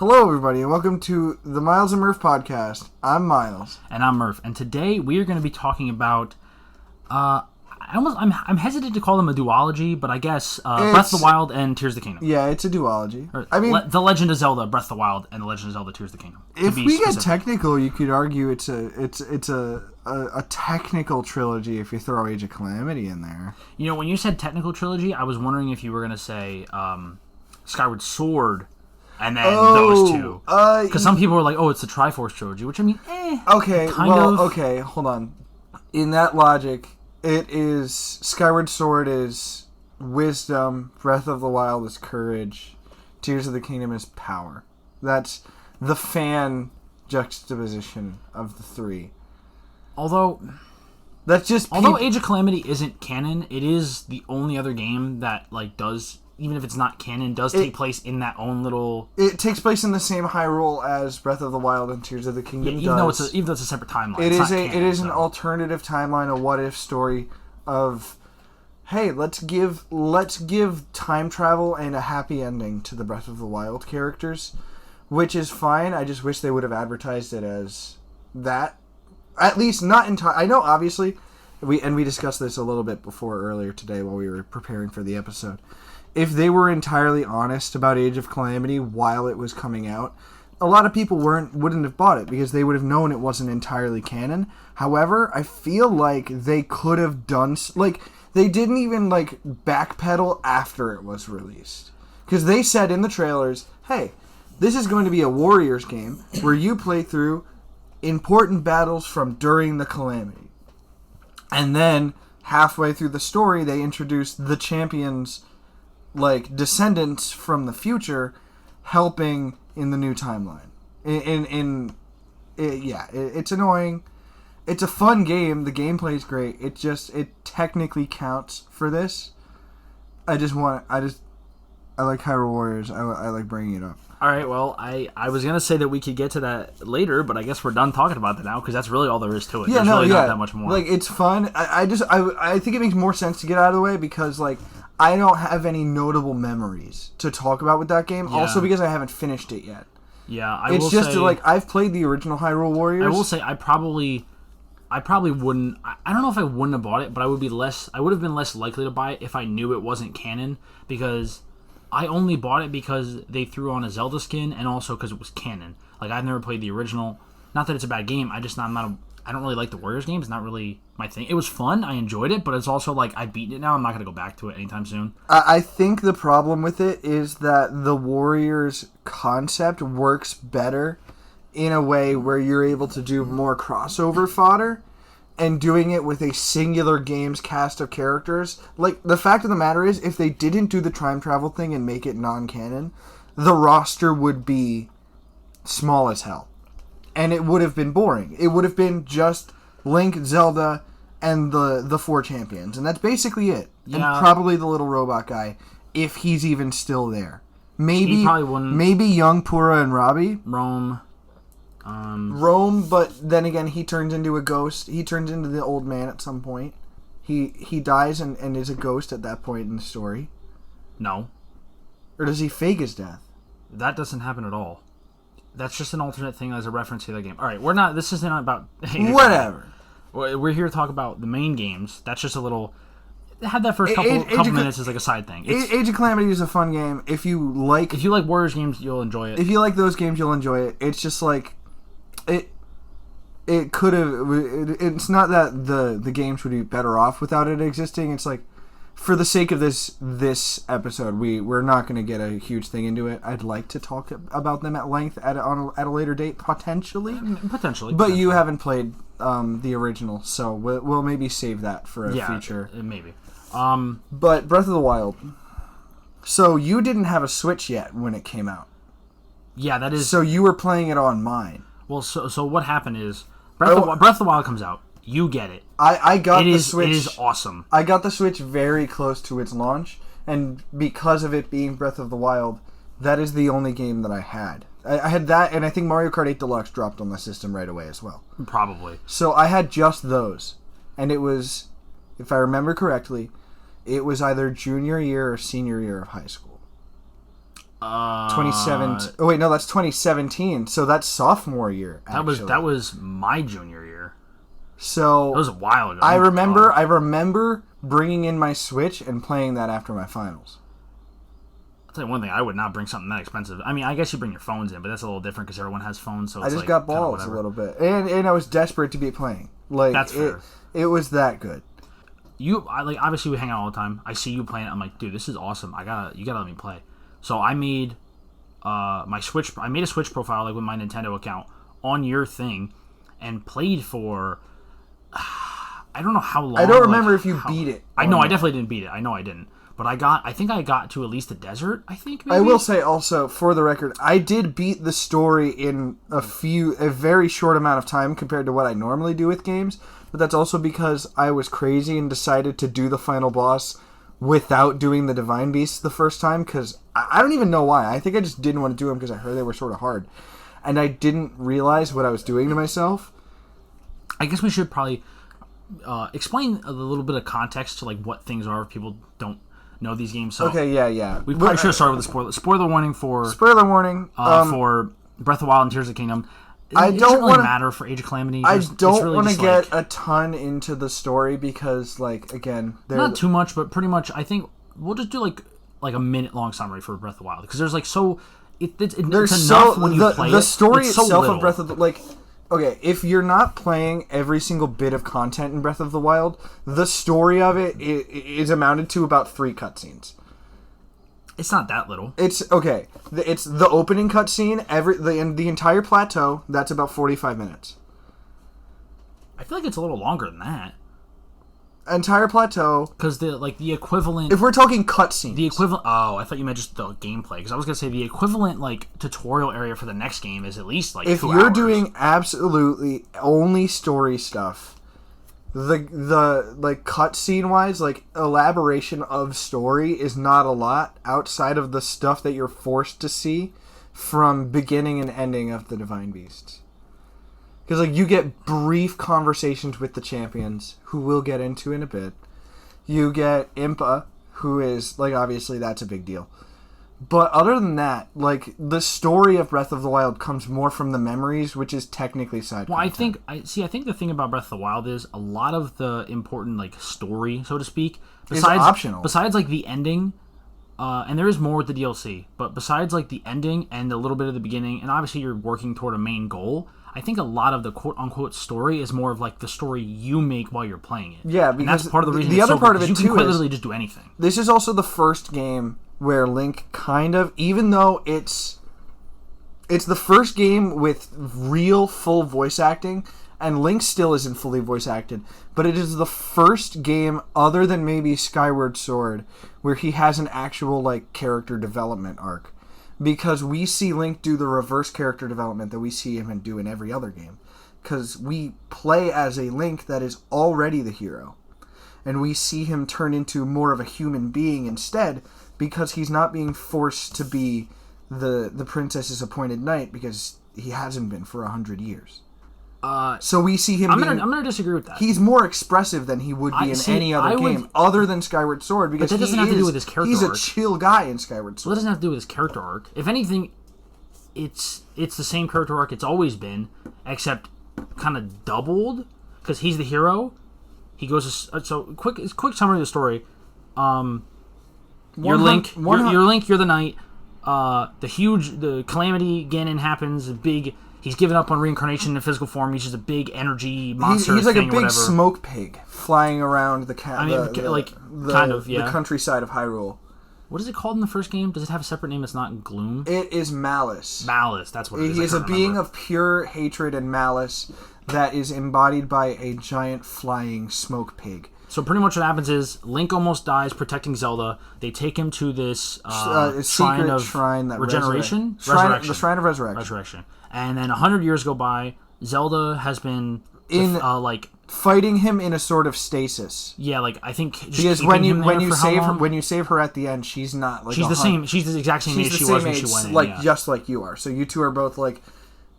Hello, everybody, and welcome to the Myles and Murph podcast. I'm Myles. And I'm Murph. And today we are going to be talking about... I'm hesitant to call them a duology, but I guess Breath of the Wild and Tears of the Kingdom. Yeah, it's a duology. The Legend of Zelda, Breath of the Wild, and the Legend of Zelda, Tears of the Kingdom. If we get technical, you could argue it's a technical trilogy if you throw Age of Calamity in there. You know, when you said technical trilogy, I was wondering if you were going to say Skyward Sword... And then those two. Because some people are like, it's the Triforce trilogy, which I mean, Okay, okay, hold on. In that logic, it is... Skyward Sword is wisdom, Breath of the Wild is courage, Tears of the Kingdom is power. That's the fan juxtaposition of the three. Although Age of Calamity isn't canon, it is the only other game that does... Even if it's not canon, does take place in that own little... It takes place in the same Hyrule as Breath of the Wild and Tears of the Kingdom even though it's a separate timeline. It is an alternative timeline, a what-if story of, hey, let's give time travel and a happy ending to the Breath of the Wild characters, which is fine. I just wish they would have advertised it as that. At least not entirely. I know, obviously, we discussed this a little bit earlier today while we were preparing for the episode. If they were entirely honest about Age of Calamity while it was coming out, a lot of people wouldn't have bought it because they would have known it wasn't entirely canon. However, I feel like they could have done... they didn't even, backpedal after it was released. Because they said in the trailers, hey, this is going to be a Warriors game where you play through important battles from during the Calamity. And then, halfway through the story, they introduced the champions... descendants from the future helping in the new timeline. It's annoying. It's a fun game. The gameplay's great. It technically counts for this. I like Hyrule Warriors. I like bringing it up. All right, well, I was going to say that we could get to that later, but I guess we're done talking about that now because that's really all there is to it. There's really not that much more. It's fun. I think it makes more sense to get out of the way because, I don't have any notable memories to talk about with that game. Yeah. Also because I haven't finished it yet. Yeah, I've played the original Hyrule Warriors. I will say I probably wouldn't. I don't know if I wouldn't have bought it, but I would have been less likely to buy it if I knew it wasn't canon because I only bought it because they threw on a Zelda skin and also because it was canon. I've never played the original. Not that it's a bad game. I don't really like the Warriors games. It's not really my thing. It was fun. I enjoyed it, but it's also I've beaten it now. I'm not going to go back to it anytime soon. I think the problem with it is that the Warriors concept works better in a way where you're able to do more crossover fodder and doing it with a singular game's cast of characters. The fact of the matter is, if they didn't do the time travel thing and make it non-canon, the roster would be small as hell. And it would have been boring. It would have been just Link, Zelda, and the four champions. And that's basically it. Yeah. And probably the little robot guy, if he's even still there. Maybe he probably wouldn't. Maybe young Pura and Robbie. Rome, but then again, he turns into a ghost. He turns into the old man at some point. He dies and is a ghost at that point in the story. No. Or does he fake his death? That doesn't happen at all. That's just an alternate thing as a reference to the game. All right, this isn't about... Whatever. We're here to talk about the main games. That's just a little... Have that first couple minutes as a side thing. Age of Calamity is a fun game. If you like Warriors games, you'll enjoy it. If you like those games, you'll enjoy it. It's just it could have... It's not that the games would be better off without it existing. It's for the sake of this episode, we're not going to get a huge thing into it. I'd like to talk about them at length at a later date, potentially. But you haven't played the original, so we'll maybe save that for a future. Maybe. But Breath of the Wild. So you didn't have a Switch yet when it came out. Yeah, that is... So you were playing it on mine. Well, so what happened is Breath of the Wild comes out. You get it. I got the Switch. It is awesome. I got the Switch very close to its launch, and because of it being Breath of the Wild, that is the only game that I had. I had that, and I think Mario Kart 8 Deluxe dropped on the system right away as well. Probably. So I had just those, and it was, if I remember correctly, it was either junior year or senior year of high school. 2017. Oh wait, no, that's 2017. So that's sophomore year. Actually. That was my junior year. So that was a while ago. I remember bringing in my Switch and playing that after my finals. I'll tell you one thing: I would not bring something that expensive. I mean, I guess you bring your phones in, but that's a little different because everyone has phones. So it's I just got balls a little bit, and I was desperate to be playing. Like that's fair. It was that good. Obviously we hang out all the time. I see you playing it. I'm like, dude, this is awesome. You gotta let me play. So I made my Switch. I made a Switch profile like with my Nintendo account on your thing, and played for. I don't know how long. I don't remember if you beat it. I know I definitely didn't beat it. I know I didn't. But I think I got to at least the desert, I think, maybe? I will say also, for the record, I did beat the story in a very short amount of time compared to what I normally do with games, but that's also because I was crazy and decided to do the final boss without doing the Divine Beasts the first time, because I don't even know why. I think I just didn't want to do them because I heard they were sort of hard. And I didn't realize what I was doing to myself. I guess we should probably explain a little bit of context to like what things are if people don't know these games. So okay, yeah. We probably should have started with the spoiler warning for for Breath of the Wild and Tears of the Kingdom. It doesn't really matter for Age of Calamity. I don't want to get a ton into the story because, like, again, not too much, but pretty much. I think we'll just do like a minute long summary for Breath of the Wild because there's like it's enough when you play the story itself of Breath of the Okay, if you're not playing every single bit of content in Breath of the Wild, the story of it is amounted to about 3 cutscenes. It's not that little. It's okay. It's the opening cutscene. The entire plateau. That's about 45 minutes. I feel like it's a little longer than that. Entire plateau. Because the equivalent. If we're talking cutscenes, the equivalent. Oh, I thought you meant just the gameplay. Because I was gonna say the equivalent tutorial area for the next game is at least like. If 2 you're hours. doing absolutely only story stuff, the cutscene wise, elaboration of story is not a lot outside of the stuff that you're forced to see from beginning and ending of the Divine Beasts. Because, you get brief conversations with the champions, who we'll get into in a bit. You get Impa, who is, obviously that's a big deal. But other than that, the story of Breath of the Wild comes more from the memories, which is technically side content. I think the thing about Breath of the Wild is a lot of the important, story, so to speak, is optional. Besides, the ending, and there is more with the DLC, but besides, the ending and a little bit of the beginning, and obviously you're working toward a main goal, I think a lot of the quote-unquote story is more of, the story you make while you're playing it. Yeah, because and that's part of the reason the other part of it, you too, can quite literally just do anything. This is also the first game where Link even though it's the first game with real full voice acting, and Link still isn't fully voice acted, but it is the first game, other than maybe Skyward Sword, where he has an actual, character development arc. Because we see Link do the reverse character development that we see him do in every other game. Because we play as a Link that is already the hero. And we see him turn into more of a human being instead, because he's not being forced to be the princess's appointed knight, because he hasn't been for 100 years. So we see him. I'm gonna disagree with that. He's more expressive than he would be in any other game, other than Skyward Sword, because that doesn't have to do with his character he's arc. a chill guy in Skyward Sword. Well, that doesn't have to do with his character arc. If anything, it's the same character arc it's always been, except kind of doubled because he's the hero. He goes quick summary of the story. You're Link. You're Link. You're the knight. The calamity Ganon happens. He's given up on reincarnation in physical form. He's just a big energy monster. He's like a big smoke pig flying around the countryside of Hyrule. What is it called in the first game? Does it have a separate name that's not Gloom? It is Malice. Malice, that's what it is. He is a being of pure hatred and malice that is embodied by a giant flying smoke pig. So pretty much what happens is Link almost dies protecting Zelda. They take him to this shrine that regeneration? The Shrine of Resurrection. Resurrection. And then 100 years go by. Zelda has been fighting him in a sort of stasis. Yeah, I think just because when you save her at the end, she's not she's the same. She's the exact same age she was when she went in. Just like you are. So you two are both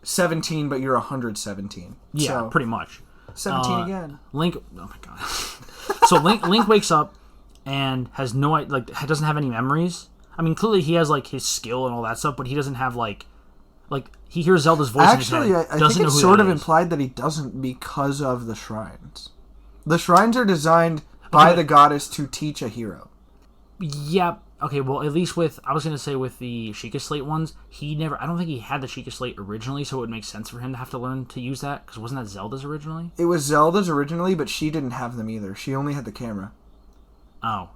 17, but you're 117. Yeah, so, pretty much. 17 again. Link. Oh my god. So Link wakes up and has doesn't have any memories. I mean, clearly he has like his skill and all that stuff, but he doesn't have like he hears Zelda's voice. Actually, in his head, I think it's sort of is. implied that he doesn't because of the shrines. The shrines are designed by the goddess to teach a hero. Yeah. Okay. Well, at least I was gonna say with the Sheikah Slate ones, I don't think he had the Sheikah Slate originally, so it would make sense for him to have to learn to use that because wasn't that Zelda's originally? It was Zelda's originally, but she didn't have them either. She only had the camera. Oh,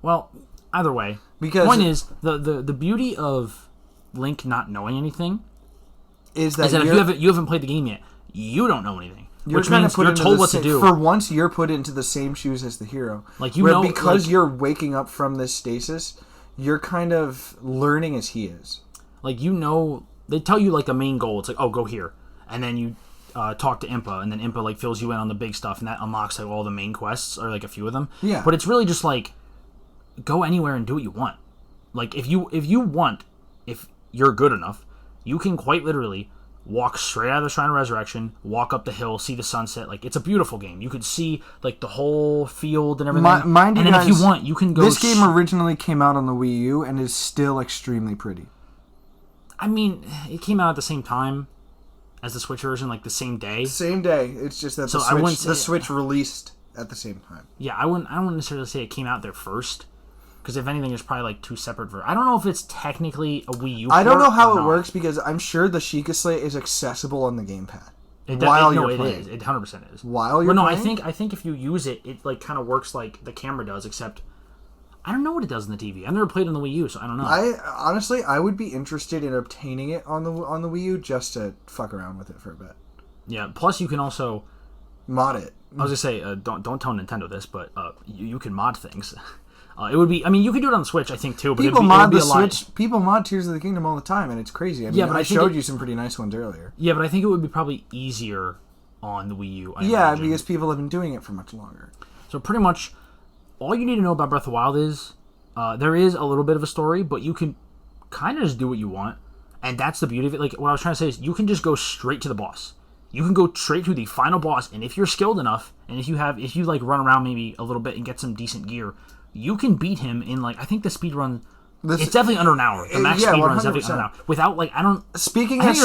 well, either way. Because point is the beauty of Link not knowing anything is that if you haven't played the game yet, you don't know anything. Which means you're told what to do. For once, you're put into the same shoes as the hero. Like because you're waking up from this stasis, you're kind of learning as he is. Like they tell you like the main goal. It's like, oh, go here, and then you talk to Impa, and then Impa like fills you in on the big stuff, and that unlocks like all the main quests or like a few of them. Yeah. But it's really just like go anywhere and do what you want. Like if you're good enough, you can quite literally walk straight out of the Shrine of Resurrection, walk up the hill, see the sunset. Like it's a beautiful game. You could see like the whole field and everything. Mind you guys, if you want, you can go. This game originally came out on the Wii U and is still extremely pretty. I mean, it came out at the same time as the Switch version, like the same day. Same day. It's just that the Switch released at the same time. Yeah, I wouldn't necessarily say it came out there first. Because if anything, it's probably like two separate versions. I don't know if it's technically a Wii U port. I don't know how it works because I'm sure the Sheikah Slate is accessible on the gamepad. It 100% is. While you're playing? I think if you use it, it like kind of works like the camera does, except I don't know what it does in the TV. I've never played on the Wii U, so I don't know. I would be interested in obtaining it on the Wii U just to fuck around with it for a bit. Yeah. Plus, you can also mod it. I was gonna say, don't tell Nintendo this, but you can mod things. It would be. I mean, you could do it on the Switch, I think, too. But people mod the Switch. People mod Tears of the Kingdom all the time, and it's crazy. I mean, I showed you some pretty nice ones earlier. Yeah, but I think it would be probably easier on the Wii U. Yeah, because people have been doing it for much longer. So pretty much, all you need to know about Breath of the Wild is there is a little bit of a story, but you can kind of just do what you want, and that's the beauty of it. Like what I was trying to say is, you can just go straight to the boss. You can go straight to the final boss, and if you're skilled enough, and if you like run around maybe a little bit and get some decent gear, you can beat him in like I think the speed run. It's definitely under an hour. The max speed run is definitely under an hour. Without like I don't. Speaking as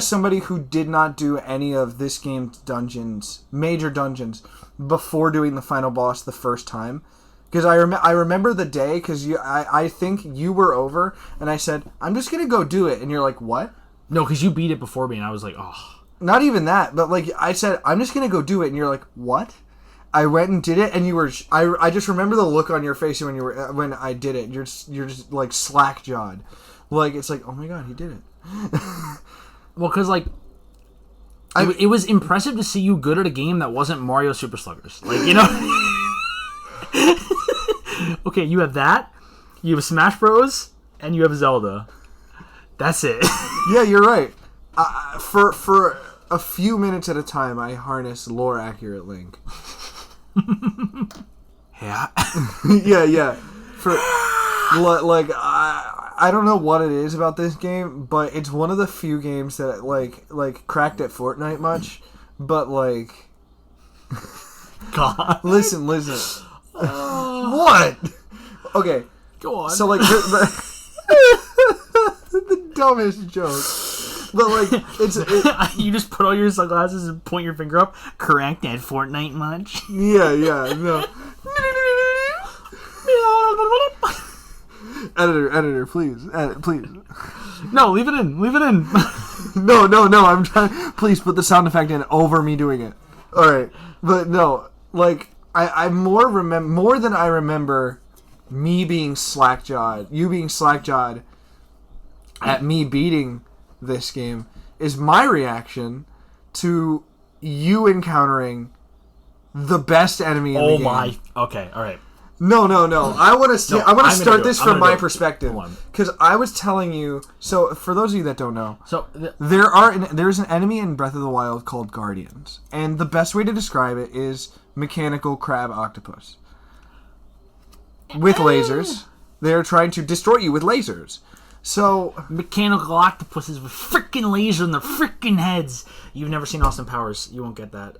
somebody who did not do any of this game's major dungeons, before doing the final boss the first time, because I remember the day because I think you were over and I said I'm just gonna go do it and you're like what? No, because you beat it before me and I was like oh. Not even that, but like I said I'm just gonna go do it and you're like what? I went and did it, and you were. I just remember the look on your face when I did it. You're just like slack jawed, like it's like oh my god he did it. Well, because like it was impressive to see you good at a game that wasn't Mario Super Sluggers, like you know. Okay, you have that, you have Smash Bros, and you have Zelda. That's it. Yeah, you're right. For a few minutes at a time, I harness lore accurate Link. Yeah. yeah. For like I don't know what it is about this game, but it's one of the few games that like cracked at Fortnite much, but like God. Listen. What? Okay. Go on. So like the dumbest joke. But like you just put on your sunglasses and point your finger up. Correct at Fortnite much? Yeah, no. Editor, please, please. No, leave it in. No. I'm trying. Please put the sound effect in over me doing it. All right, but no, like I more than I remember me being slack-jawed, you being slack-jawed at me beating this game is my reaction to you encountering the best enemy in the game. Oh my! Okay, all right. No. I want to start this from my perspective because I was telling you. So for those of you that don't know, there's an enemy in Breath of the Wild called Guardians, and the best way to describe it is mechanical crab octopus with lasers. They're trying to destroy you with lasers. So mechanical octopuses with freaking lasers in their freaking heads. You've never seen Austin Powers. You won't get that.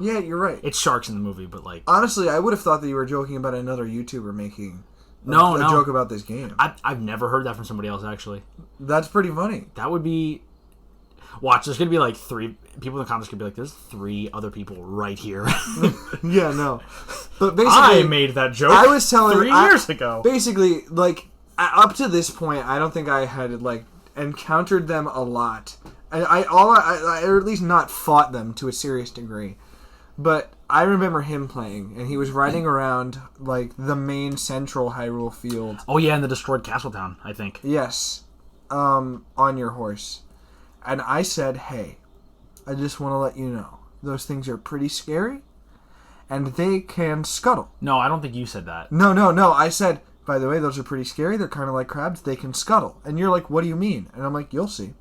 Yeah, you're right. It's sharks in the movie, but like honestly, I would have thought that you were joking about another YouTuber making No, a no. joke about this game. I've never heard that from somebody else, actually. That's pretty funny. That would be... Watch, there's going to be like 3... People in the comments could be like, there's 3 other people right here. Yeah, no. But basically... I made that joke I was telling 3 years ago. Basically, like, up to this point, I don't think I had, like, encountered them a lot. I or at least not fought them to a serious degree. But I remember him playing, and he was riding around, like, the main central Hyrule field. Oh, yeah, in the destroyed Castletown, I think. Yes. On your horse. And I said, hey, I just want to let you know, those things are pretty scary, and they can scuttle. No, I don't think you said that. No. I said, by the way, those are pretty scary. They're kind of like crabs. They can scuttle. And you're like, what do you mean? And I'm like, you'll see.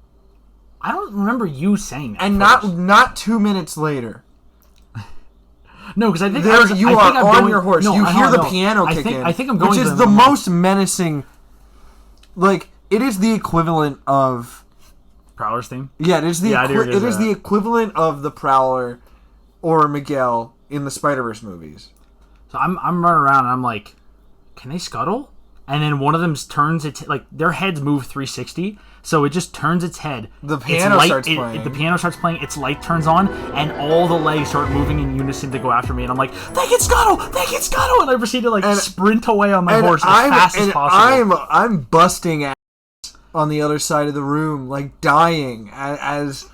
I don't remember you saying that. And not 2 minutes later. No, because I think you are on your horse. You hear the piano kick in. I think I'm going which to is the most menacing. Like, it is the equivalent of Prowler's theme. Yeah, it is the equivalent of the Prowler or Miguel in the Spider-Verse movies. So I'm running around and I'm like, can they scuttle? And then one of them turns its like their heads move 360, so it just turns its head. The piano starts playing. The piano starts playing. Its light turns on, and all the legs start moving in unison to go after me. And I'm like, they can scuttle! They can scuttle! And I proceed to sprint away on my horse as fast as possible. I'm busting ass on the other side of the room, like dying as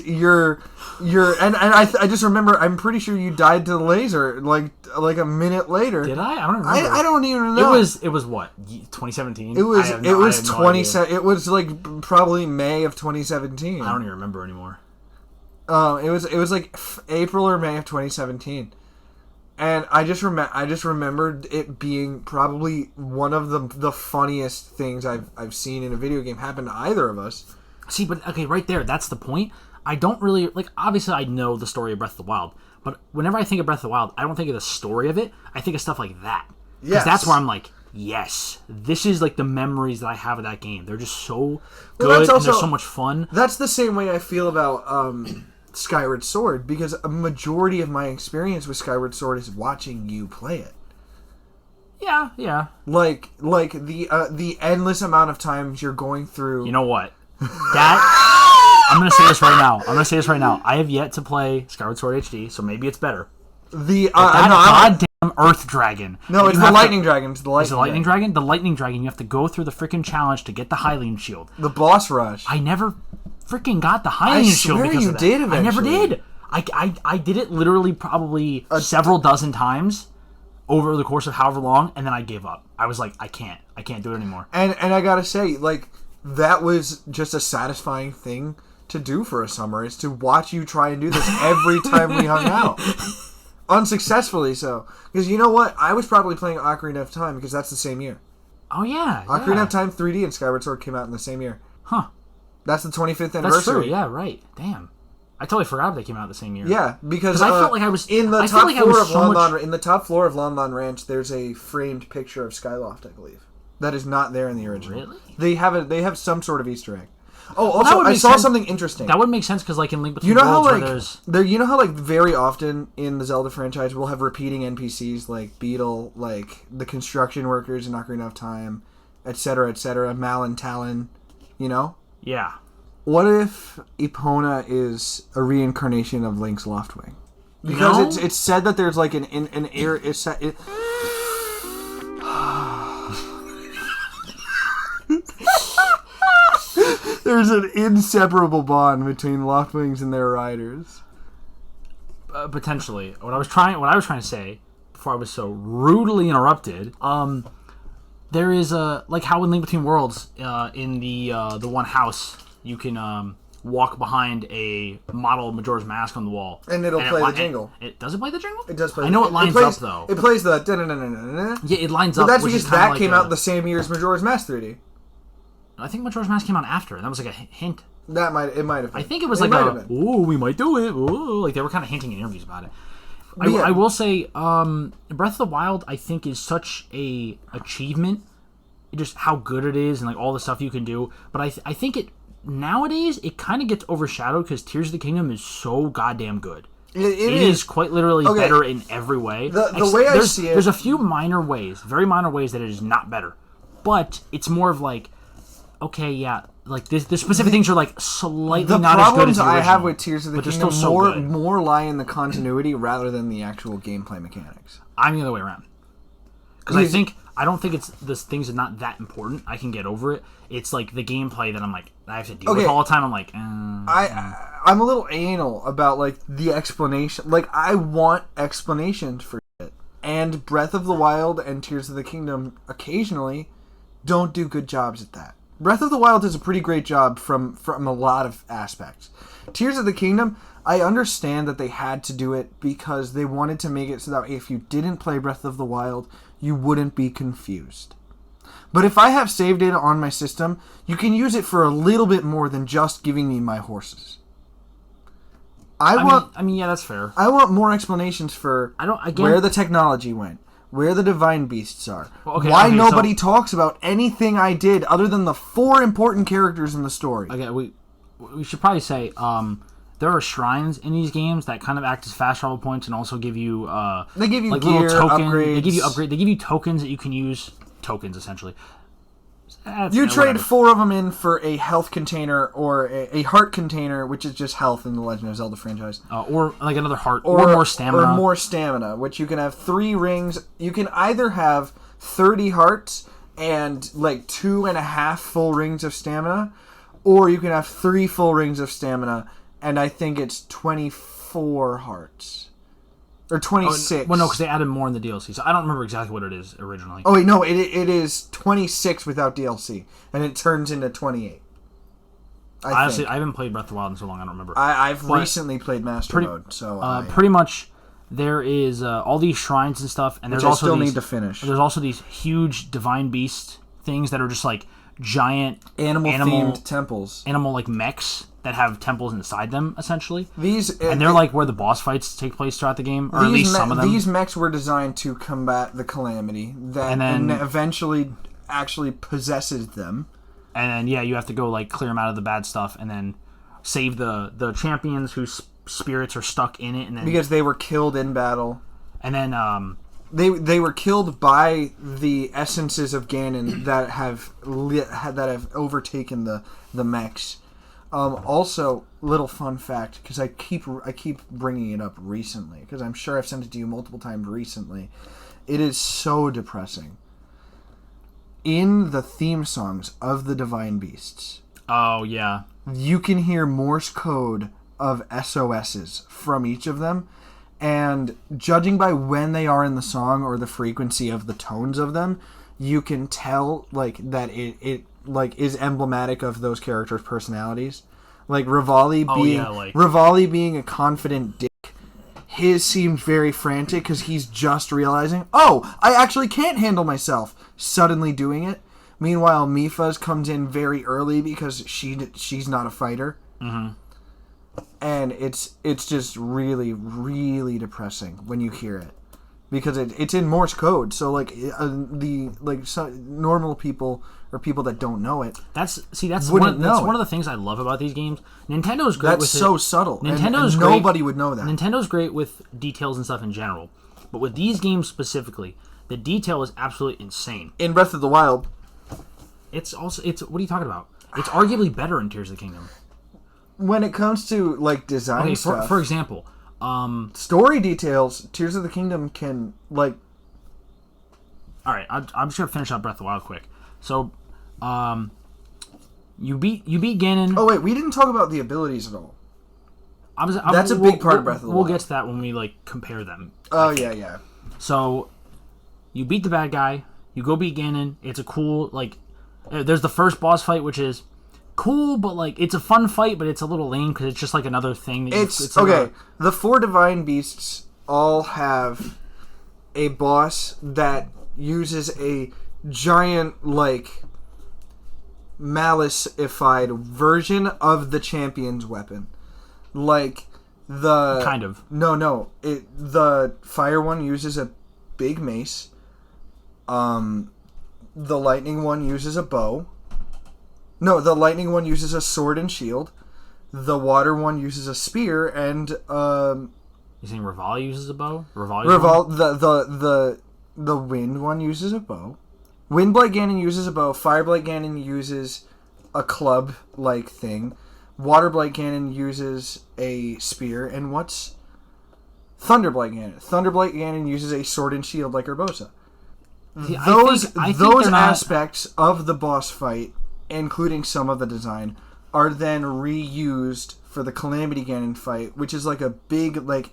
you're and I just remember, I'm pretty sure you died to the laser like a minute later. Did I? I don't remember. I don't even know. It was what, 2017? It was 2017. It was like probably May of 2017. I don't even remember anymore. It was like April or May of 2017. And I just remembered it being probably one of the funniest things I've seen in a video game happen to either of us. See, but okay, right there, that's the point. I don't really, like, obviously I know the story of Breath of the Wild, but whenever I think of Breath of the Wild, I don't think of the story of it. I think of stuff like that. Because that's where I'm like, yes, this is like the memories that I have of that game. They're just so good, and they're so much fun. That's the same way I feel about Skyward Sword, because a majority of my experience with Skyward Sword is watching you play it. Yeah. Like the endless amount of times you're going through. You know what? I'm going to say this right now. I have yet to play Skyward Sword HD, so maybe it's better. Goddamn Earth Dragon. No, it's the Lightning Dragon. It's the Lightning Dragon. The Lightning Dragon, you have to go through the freaking challenge to get the Hylian Shield. The boss rush. I never freaking got the Hylian Shield because of that. Did eventually. I never did. I did it literally probably several dozen times over the course of however long, and then I gave up. I was like, I can't do it anymore. And I gotta say, like, that was just a satisfying thing to do for a summer, is to watch you try and do this every time we hung out. Unsuccessfully so. Because you know what? I was probably playing Ocarina of Time, because that's the same year. Oh, yeah. Ocarina of Time 3D and Skyward Sword came out in the same year. Huh. That's the 25th anniversary. That's true, yeah, right. Damn. I totally forgot they came out the same year. Yeah, because I felt like I was in the top floor of Lon Lon Ranch. There's a framed picture of Skyloft, I believe, that is not there in the original. Really? They have some sort of Easter egg. Oh, also, I saw something interesting. That would make sense because, like, in Link Between Worlds, you know how, like, very often in the Zelda franchise we'll have repeating NPCs like Beetle, like the construction workers in Ocarina of Time, etc., Mal and Talon, you know? Yeah. What if Epona is a reincarnation of Link's Loftwing? Because it's said that there's like an air. There's an inseparable bond between Loftwings and their riders. Potentially. What I was trying to say before I was so rudely interrupted. There is like how in Link Between Worlds, in the one house, you can walk behind a model of Majora's Mask on the wall, and it'll play the jingle. Does it play the jingle? It does play. I know it lines up though. It plays the. Yeah, it lines up. But that's because that came out the same year as Majora's Mask 3D. I think Majora's Mask came out after. That was like a hint. It might have been. I think it was we might do it. Ooh, like they were kind of hinting in interviews about it. I will say, Breath of the Wild, I think, is such a achievement. Just how good it is and like all the stuff you can do. But I think nowadays it kind of gets overshadowed because Tears of the Kingdom is so goddamn good. It is quite literally better in every way. The way I see it... There's a few minor ways, very minor ways that it is not better. But it's more of like, okay, yeah, like the specific things are like slightly not as good as the original. The problems I have with Tears of the Kingdom so more lie in the continuity rather than the actual gameplay mechanics. I'm the other way around. Because I don't think it's the things are not that important. I can get over it. It's like the gameplay that I'm like, I have to deal with all the time. I'm like, I'm a little anal about like the explanation. Like, I want explanations for it. And Breath of the Wild and Tears of the Kingdom occasionally don't do good jobs at that. Breath of the Wild does a pretty great job from a lot of aspects. Tears of the Kingdom, I understand that they had to do it because they wanted to make it so that if you didn't play Breath of the Wild, you wouldn't be confused. But if I have save data on my system, you can use it for a little bit more than just giving me my horses. I mean, yeah, that's fair. I want more explanations for where the technology went, where the divine beasts are, why nobody talks about anything I did other than the 4 important characters in the story. Okay, we should probably say there are shrines in these games that kind of act as fast travel points and also give you they give you like gear, little tokens. upgrades. They give you tokens that you can use. Tokens essentially. You trade 4 of them in for a health container or a heart container, which is just health in the Legend of Zelda franchise. Or like another heart, or more stamina. Or more stamina, which you can have 3 rings. You can either have 30 hearts and like 2.5 full rings of stamina, or you can have 3 full rings of stamina, and I think it's 24 hearts. Or 26. Well, no, because they added more in the DLC, so I don't remember exactly what it is originally. Oh, wait, no, it is 26 without DLC, and it turns into 28. Honestly, I haven't played Breath of the Wild in so long, I don't remember. I've recently played Master Mode, so... pretty much, there is all these shrines and stuff, and there's which also I still need to finish. There's also these huge divine beast things that are just like giant... Animal-themed temples. Animal, like, mechs that have temples inside them, essentially. And they're like where the boss fights take place throughout the game, or at least some of them. These mechs were designed to combat the calamity that and eventually actually possesses them. And then, yeah, you have to go like clear them out of the bad stuff, and then save the champions whose spirits are stuck in it, and then because they were killed in battle. And then they were killed by the essences of Ganon that have overtaken the mechs. Also, little fun fact, because I keep bringing it up recently, because I'm sure I've sent it to you multiple times recently. It is so depressing. In the theme songs of the Divine Beasts, oh yeah, you can hear Morse code of SOSs from each of them, and judging by when they are in the song or the frequency of the tones of them, you can tell like that it like is emblematic of those characters' personalities. Like Rivali being a confident dick. His seemed very frantic because he's just realizing, oh, I actually can't handle myself. Suddenly doing it. Meanwhile, Mipha's comes in very early because she's not a fighter. Mm-hmm. And it's just really, really depressing when you hear it. Because it's in Morse code, so like normal people or people that don't know it. That's one of the things I love about these games. Nintendo's great. That's so subtle. Nintendo's great. Nobody would know that. Nintendo's great with details and stuff in general, but with these games specifically, the detail is absolutely insane. In Breath of the Wild, it's what are you talking about? It's arguably better in Tears of the Kingdom. When it comes to like design stuff, for example. Story details, Tears of the Kingdom can, like... Alright, I'm just going to finish up Breath of the Wild quick. So, you beat Ganon... Oh, wait, we didn't talk about the abilities at all. That's a big part of Breath of the Wild. We'll get to that when we, like, compare them. Oh, yeah. So, you beat the bad guy, you go beat Ganon, it's a cool, like... There's the first boss fight, which is... cool, but like it's a fun fight, but it's a little lame because it's just like another thing. It's okay. The 4 divine beasts all have a boss that uses a giant like malice-ified version of the champion's weapon, like the kind of the fire one uses a big mace. The lightning one uses a bow. No, the lightning one uses a sword and shield. The water one uses a spear and You saying Revali uses a bow? The wind one uses a bow. Windblight Ganon uses a bow. Fireblight Ganon uses a club-like thing. Waterblight Ganon uses a spear. And what's Thunderblight Ganon? Thunderblight Ganon uses a sword and shield like Urbosa. I think those aspects of the boss fight, including some of the design, are then reused for the Calamity Ganon fight, which is like a big, like,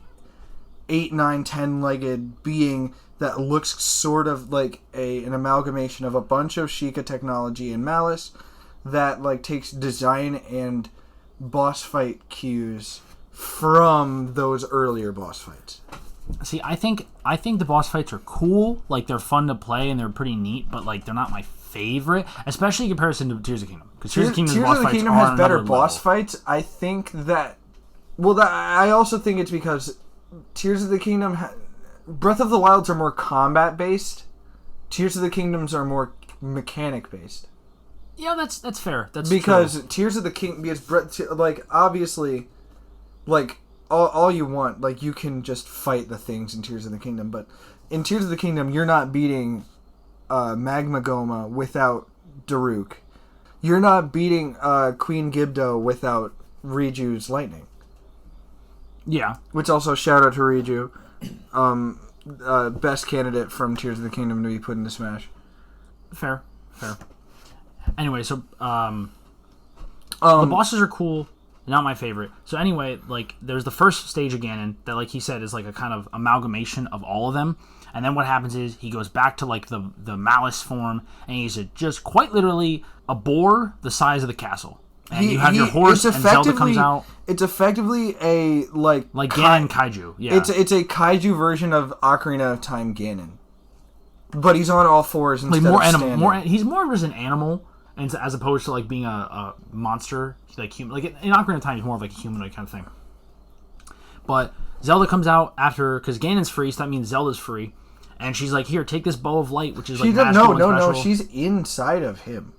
8, 9, 10-legged being that looks sort of like an amalgamation of a bunch of Sheikah technology and Malice that, like, takes design and boss fight cues from those earlier boss fights. See, I think the boss fights are cool. Like, they're fun to play and they're pretty neat, but, like, they're not my favorite, especially in comparison to Tears of the Kingdom. Because Tears of the Kingdom has better boss fights. I think that... Well, I also think it's because Tears of the Kingdom... Breath of the Wilds are more combat-based. Tears of the Kingdoms are more mechanic-based. Yeah, that's fair. That's because true. Tears of the King... Because, like, obviously, like, all you want, like, you can just fight the things in Tears of the Kingdom, but in Tears of the Kingdom, you're not beating Magma Goma without Daruk. You're not beating Queen Gibdo without Riju's lightning. Yeah. Which also, shout out to Riju. Best candidate from Tears of the Kingdom to be put into Smash. Fair. Anyway, so the bosses are cool. Not my favorite. So anyway, like, there's the first stage of Ganon that, like he said, is like a kind of amalgamation of all of them. And then what happens is he goes back to, like, the Malice form, and he's just quite literally a boar the size of the castle. And you have your horse, and Zelda comes out. It's effectively a, like Ganon Kaiju. Yeah, it's a Kaiju version of Ocarina of Time Ganon, but he's on all fours instead of standing. He's more of an animal, and as opposed to, like, being a monster, like human. Like, in Ocarina of Time, he's more of like a humanoid kind of thing. But Zelda comes out after, because Ganon's free, so that means Zelda's free, and she's like, "Here, take this bow of light," which is like no. She's inside of him.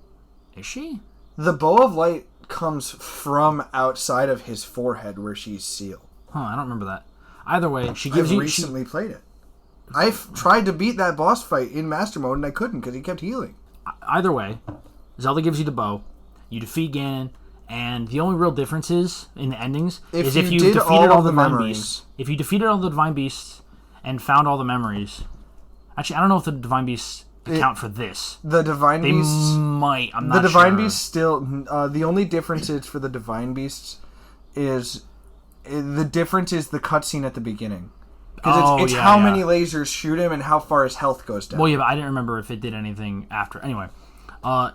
Is she? The bow of light comes from outside of his forehead where she's sealed. I don't remember that. Either way, she gives you... I've recently played it. I've tried to beat that boss fight in Master Mode, and I couldn't because he kept healing. Either way, Zelda gives you the bow, you defeat Ganon, and the only real difference is, in the endings, is if you defeated all the divine beasts. If you defeated all the divine beasts and found all the memories... Actually, I don't know if the divine beasts... account for this. The Divine Beasts... They might. I'm not sure. The Divine Beasts still... the only difference is for the Divine Beasts is... The difference is the cutscene at the beginning. Because it's how many lasers shoot him and how far his health goes down. Well, yeah, but I didn't remember if it did anything after. Anyway,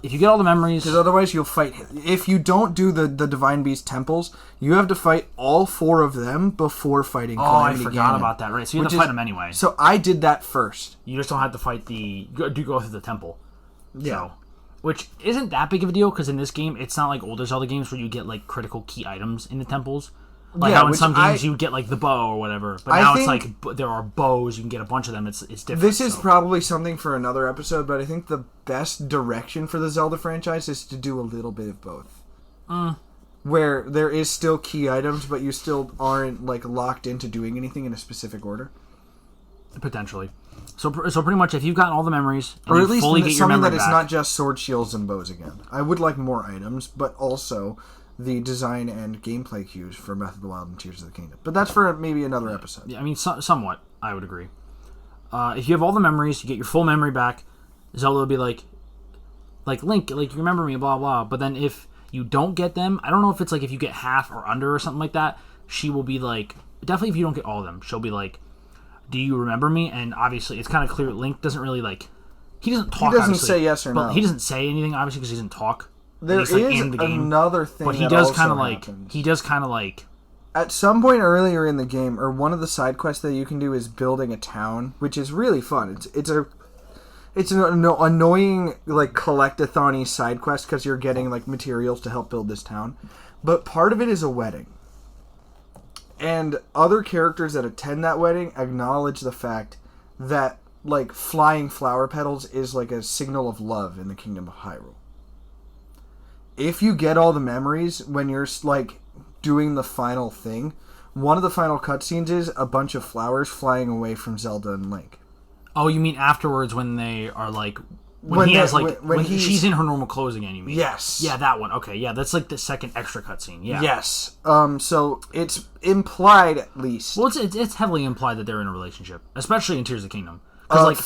if you get all the memories... Because otherwise you'll fight... If you don't do the Divine Beast temples, you have to fight all 4 of them before fighting Calamity I forgot Ganon. About that, right. So you have to fight them anyway. So I did that first. You just don't have to fight go through the temple. Yeah. So, which isn't that big of a deal, because in this game, it's not like older Zelda games where you get, like, critical key items in the temples. Like how in some games you get, like, the bow or whatever. But now it's like there are bows, you can get a bunch of them, it's different. This is probably something for another episode, but I think the best direction for the Zelda franchise is to do a little bit of both. Where there is still key items, but you still aren't, like, locked into doing anything in a specific order. Potentially. So pretty much, if you've gotten all the memories, and or at least fully get your something memory that is back, not just sword, shields, and bows again. I would like more items, but also the design and gameplay cues for Breath of the Wild and Tears of the Kingdom. But that's for maybe another episode. Yeah, I mean, somewhat, I would agree. If you have all the memories, you get your full memory back, Zelda will be like Link, like, you remember me, blah, blah. But then if you don't get them, I don't know if it's like if you get half or under or something like that, she will be like, definitely if you don't get all of them, she'll be like, do you remember me? And obviously, it's kind of clear Link doesn't really, like, he doesn't talk, He doesn't say yes or no. He doesn't say anything, obviously, because he doesn't talk. There is in the game. Another thing but he that does also kind of happens. he does kind of like... At some point earlier in the game, or one of the side quests that you can do is building a town, which is really fun. It's an annoying, like, collect-a-thon-y side quest because you're getting, like, materials to help build this town. But part of it is a wedding. And other characters that attend that wedding acknowledge the fact that, like, flying flower petals is like a signal of love in the Kingdom of Hyrule. If you get all the memories when you're, like, doing the final thing, one of the final cutscenes is a bunch of flowers flying away from Zelda and Link. Oh, you mean afterwards when they are like... When she's in her normal clothes again, you mean? Yes. Yeah, that one. Okay, yeah, that's like the second extra cutscene. Yeah. Yes. So it's implied at least. Well, it's heavily implied that they're in a relationship, especially in Tears of the Kingdom.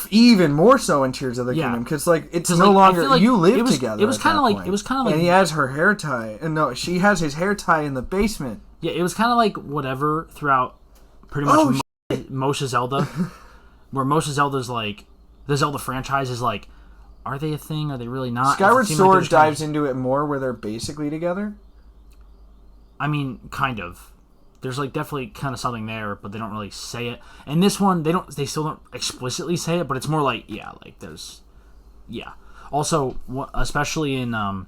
Even more so in Tears of the Kingdom, because it's no longer you live together. It was kind of like and he has her hair tie, and no, she has his hair tie in the basement. Yeah, it was kind of like whatever throughout pretty much most of Zelda, where most of Zelda's like the Zelda franchise is like. Are they a thing? Are they really not? Skyward Sword dives into it more where they're basically together? I mean, kind of. There's like definitely kind of something there, but they don't really say it. And this one, they still don't explicitly say it, but it's more like, Also, especially in I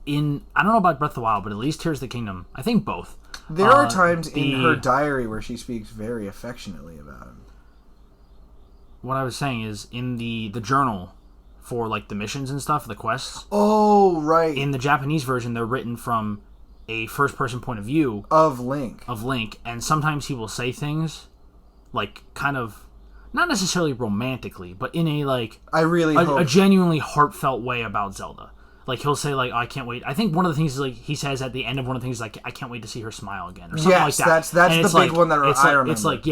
don't know about Breath of the Wild, but at least Tears of the Kingdom. I think both. There are times in her diary where she speaks very affectionately about him. What I was saying is in the journal for like the missions and stuff, the quests. Oh, right. In the Japanese version, they're written from a first-person point of view of Link, and sometimes he will say things like kind of not necessarily romantically, but in a like a genuinely heartfelt way about Zelda. Like he'll say like, oh, I can't wait. I think one of the things is like he says at the end of one of the things is like, I can't wait to see her smile again or something like that. That's the big one that I remember. It's like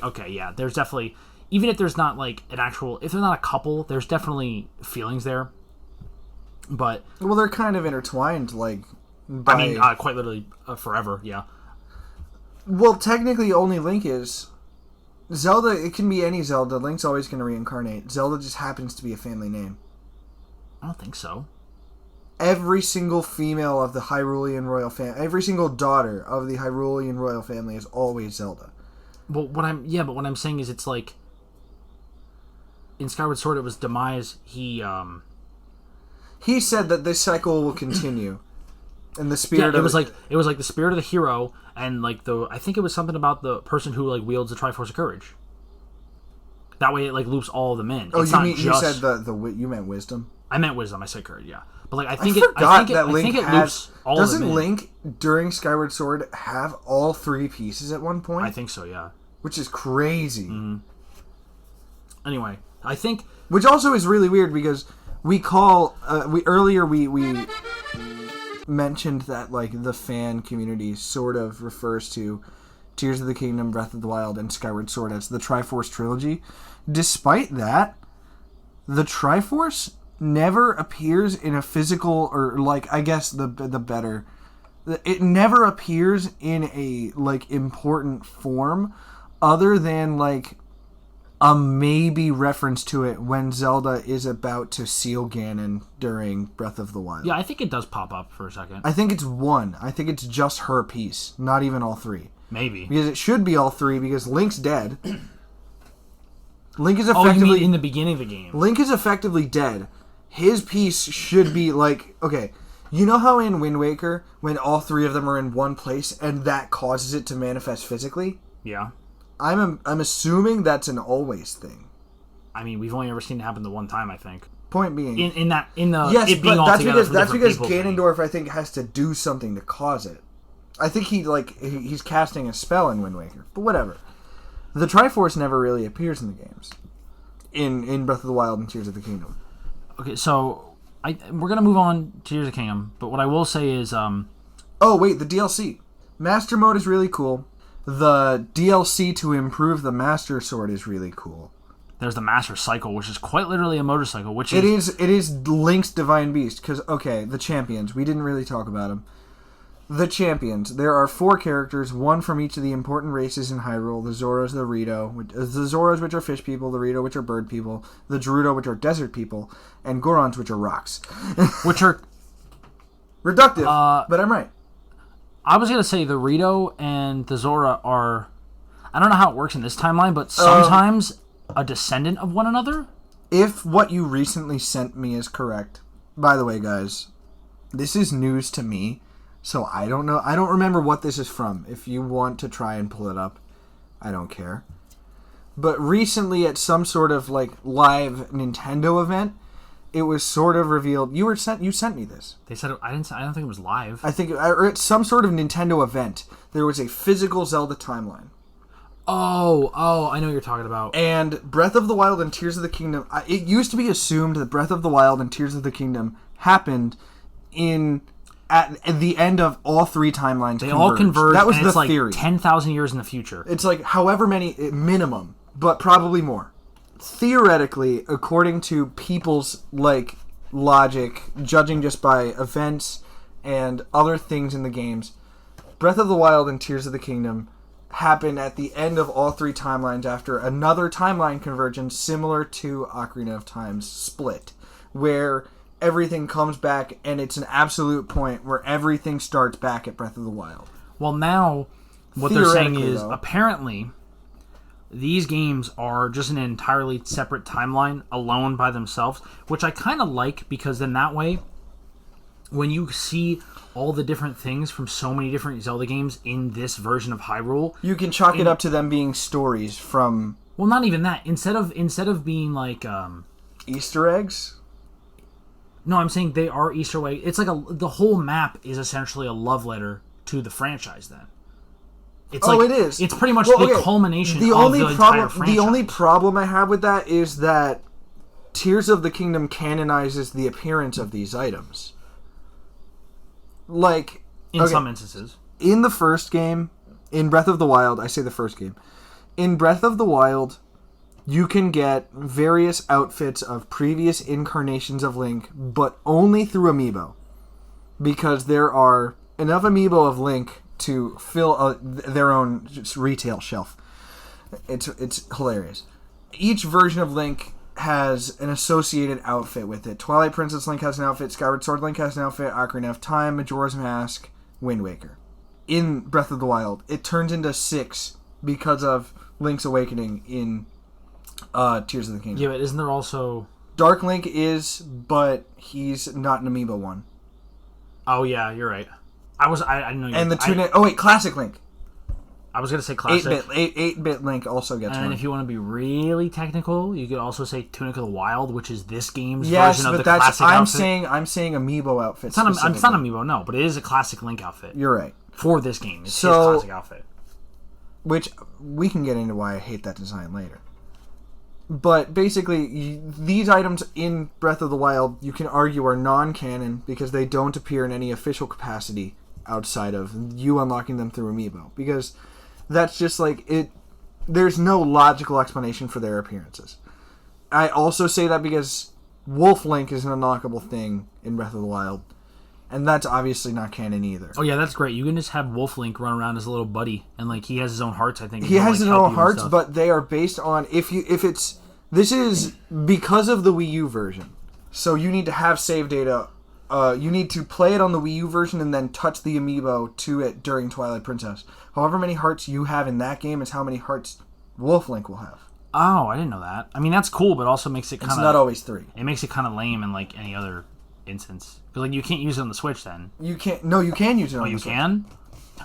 okay, yeah. There's definitely. Even if there's not like an actual, if they're not a couple, there's definitely feelings there. But they're kind of intertwined, like. Quite literally forever, yeah. Well, technically, only Link is. Zelda. It can be any Zelda. Link's always going to reincarnate. Zelda just happens to be a family name. I don't think so. Every single female of the Hyrulean royal family, every single daughter of the Hyrulean royal family is always Zelda. But what I'm saying is, it's like. In Skyward Sword, it was Demise. He said that this cycle will continue, and the spirit. It was like the spirit of the hero, and like I think it was something about the person who like wields the Triforce of Courage. That way, it like loops all of them in. Oh, you said you meant wisdom. I meant wisdom. I said courage. Yeah, but like I think it loops all of them in. Doesn't Link during Skyward Sword have all three pieces at one point? I think so. Yeah, which is crazy. Mm-hmm. Anyway. I think, which also is really weird because we mentioned that like the fan community sort of refers to Tears of the Kingdom, Breath of the Wild, and Skyward Sword as the Triforce trilogy. Despite that, the Triforce never appears in a physical or like I guess the better. It never appears in a like important form, other than like. A maybe reference to it when Zelda is about to seal Ganon during Breath of the Wild. Yeah, I think it does pop up for a second. I think it's one. I think it's just her piece, not even all three. Maybe. Because it should be all three, because Link's dead. Link is effectively... Oh, you mean in the beginning of the game? Link is effectively dead. His piece should be like... Okay, you know how in Wind Waker, when all three of them are in one place, and that causes it to manifest physically? Yeah. I'm assuming that's an always thing. I mean, we've only ever seen it happen the one time, I think. Point being, yes, it being but that's because Ganondorf, I think, has to do something to cause it. I think he's casting a spell in Wind Waker, but whatever. The Triforce never really appears in the games, in Breath of the Wild and Tears of the Kingdom. Okay, so we're gonna move on to Tears of the Kingdom, but what I will say is, oh wait, the DLC Master Mode is really cool. The DLC to improve the Master Sword is really cool. There's the Master Cycle, which is quite literally a motorcycle. It is Link's Divine Beast. Because the champions. We didn't really talk about them. The champions. There are 4 characters, one from each of the important races in Hyrule. The Zoras, the Zoras, which are fish people, the Rito, which are bird people, the Gerudo, which are desert people, and Gorons, which are rocks. Which are... reductive, but I'm right. I was going to say the Rito and the Zora are... I don't know how it works in this timeline, but sometimes a descendant of one another? If what you recently sent me is correct... By the way, guys, this is news to me, so I don't know. I don't remember what this is from. If you want to try and pull it up, I don't care. But recently at some sort of like live Nintendo event, it was sort of revealed. You sent me this. They said I didn't. I don't think it was live. I think or it's some sort of Nintendo event. There was a physical Zelda timeline. Oh, I know what you're talking about. And Breath of the Wild and Tears of the Kingdom. It used to be assumed that Breath of the Wild and Tears of the Kingdom happened at the end of all three timelines. They all converged. That was and the it's theory. Like 10,000 years in the future. It's like however many minimum, but probably more. Theoretically, according to people's like logic, judging just by events and other things in the games, Breath of the Wild and Tears of the Kingdom happen at the end of all three timelines after another timeline convergence similar to Ocarina of Time's split, where everything comes back and it's an absolute point where everything starts back at Breath of the Wild. Well, now what they're saying is though, apparently these games are just an entirely separate timeline alone by themselves, which I kind of like because then that way when you see all the different things from so many different Zelda games in this version of Hyrule, you can chalk it up to them being stories from... Well, not even that. Instead of being like... Easter eggs? No, I'm saying they are Easter eggs. It's like the whole map is essentially a love letter to the franchise then. It's it is. It's pretty much the culmination of the entire franchise. The only problem I have with that is that Tears of the Kingdom canonizes the appearance of these items. Like... In some instances. In the first game, in Breath of the Wild, I say the first game, in Breath of the Wild, you can get various outfits of previous incarnations of Link, but only through Amiibo. Because there are enough Amiibo of Link to fill their own retail shelf. It's hilarious. Each version of Link has an associated outfit with it. Twilight Princess Link has an outfit, Skyward Sword Link has an outfit, Ocarina of Time, Majora's Mask, Wind Waker. In Breath of the Wild, it turns into 6 because of Link's Awakening in Tears of the Kingdom. Yeah, but isn't there also... Dark Link is, but he's not an Amiibo one. Oh yeah, you're right. I didn't know you... And the Classic Link. I was going to say classic. 8-bit Link also gets one. And if you want to be really technical, you could also say Tunic of the Wild, which is this game's version of the classic outfit. I'm saying Amiibo outfit. It's not Amiibo, no, but it is a classic Link outfit. You're right. For this game. It's his classic outfit. Which, we can get into why I hate that design later. But basically, these items in Breath of the Wild, you can argue are non-canon because they don't appear in any official capacity outside of you unlocking them through Amiibo. Because... that's just like it. There's no logical explanation for their appearances. I also say that because Wolf Link is an unlockable thing in Breath of the Wild, and that's obviously not canon either. Oh yeah, that's great. You can just have Wolf Link run around as a little buddy, and like he has his own hearts. I think he has his own hearts, but they are based on this is because of the Wii U version. So you need to have save data. You need to play it on the Wii U version and then touch the Amiibo to it during Twilight Princess. However many hearts you have in that game is how many hearts Wolf Link will have. Oh, I didn't know that. I mean, that's cool, but also makes it kind of... It's not always 3. It makes it kind of lame in, like, any other instance. Because, like, you can't use it on the Switch, then. You can't... No, you can use it on the Switch. Oh, you can?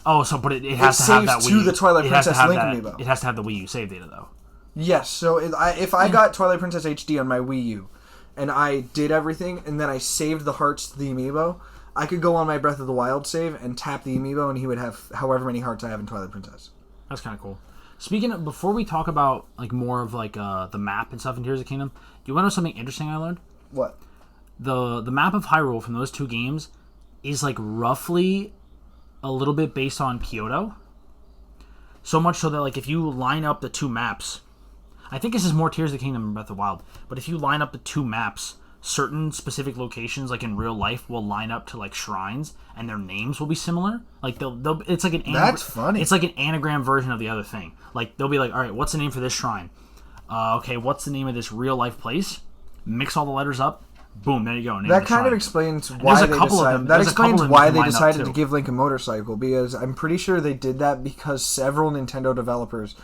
Oh, so, but it has to have that Wii U. to the Twilight Princess Link Amiibo. It has to have the Wii U save data, though. Yes, so if I got Twilight Princess HD on my Wii U, and I did everything, and then I saved the hearts to the Amiibo... I could go on my Breath of the Wild save and tap the Amiibo, and he would have however many hearts I have in Twilight Princess. That's kind of cool. Speaking of, before we talk about like more of like the map and stuff in Tears of the Kingdom, do you want to know something interesting I learned? What? The map of Hyrule from those two games is like roughly a little bit based on Kyoto. So much so that like if you line up the two maps, I think this is more Tears of the Kingdom than Breath of the Wild, but if you line up the two maps, certain specific locations, like in real life, will line up to like shrines, and their names will be similar. Like they'll it's like an that's funny. It's like an anagram version of the other thing. Like they'll be like, all right, what's the name for this shrine? Okay, what's the name of this real life place? Mix all the letters up. Boom, there you go. That kind of explains why they decided. That explains why they decided to give Link a motorcycle, because I'm pretty sure they did that because several Nintendo developers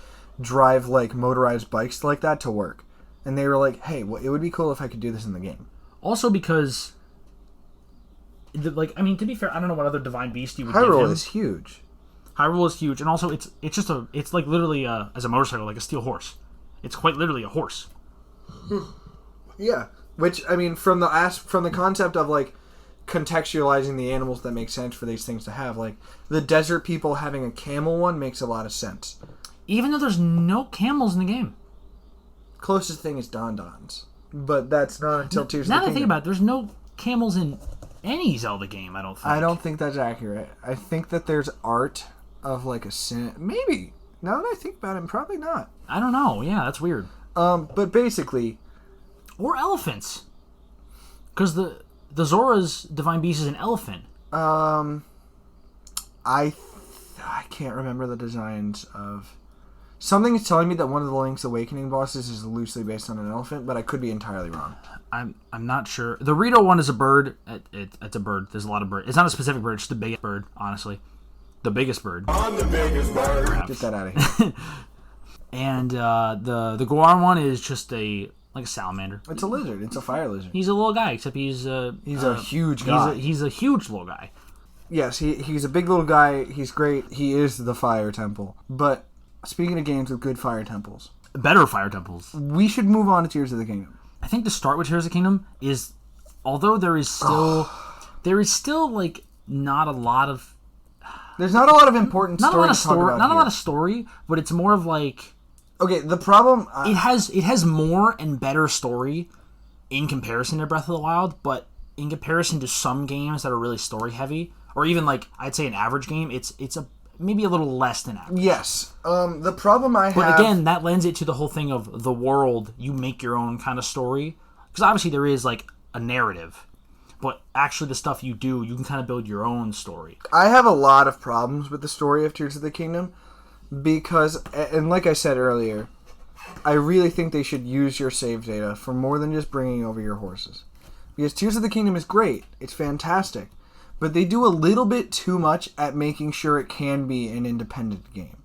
drive like motorized bikes like that to work. And they were like, hey, well, it would be cool if I could do this in the game. Also because, like, I mean, to be fair, I don't know what other Divine Beast you would give him. Hyrule is huge. Hyrule is huge. And also, it's like literally, as a motorcycle, like a steel horse. It's quite literally a horse. Yeah. Which, I mean, from the concept of, like, contextualizing the animals that make sense for these things to have, like, the desert people having a camel one makes a lot of sense. Even though there's no camels in the game. Closest thing is Don-Dons. But that's not until Tears of the Kingdom. Now that I think about it, there's no camels in any Zelda game, I don't think. I don't think that's accurate. I think that there's art of, like, maybe. Now that I think about it, probably not. I don't know. Yeah, that's weird. But basically... Or elephants. Because the Zora's Divine Beast is an elephant. I can't remember the designs of... Something is telling me that one of the Link's Awakening bosses is loosely based on an elephant, but I could be entirely wrong. I'm not sure. The Rito one is a bird. It's a bird. There's a lot of birds. It's not a specific bird. It's just the biggest bird, honestly. The biggest bird. I'm the biggest bird. Perhaps. Get that out of here. And the Goron one is just a salamander. It's a lizard. It's a fire lizard. He's a little guy, except he's a huge guy. He's a huge little guy. Yes, he's a big little guy. He's great. He is the fire temple. But speaking of games with good fire temples, better fire temples, we should move on to Tears of the Kingdom. I think to start with Tears of the Kingdom is, although there is still like not a lot of. There's not a lot of important story to talk about. Not a lot of story, but it's more of like. Okay, the problem... it has more and better story in comparison to Breath of the Wild, but in comparison to some games that are really story-heavy, or even, like, I'd say an average game, it's maybe a little less than average. Yes. The problem I have... But again, that lends it to the whole thing of the world, you make your own kind of story. Because obviously there is, like, a narrative. But actually the stuff you do, you can kind of build your own story. I have a lot of problems with the story of Tears of the Kingdom. Because, and like I said earlier, I really think they should use your save data for more than just bringing over your horses. Because Tears of the Kingdom is great. It's fantastic. But they do a little bit too much at making sure it can be an independent game.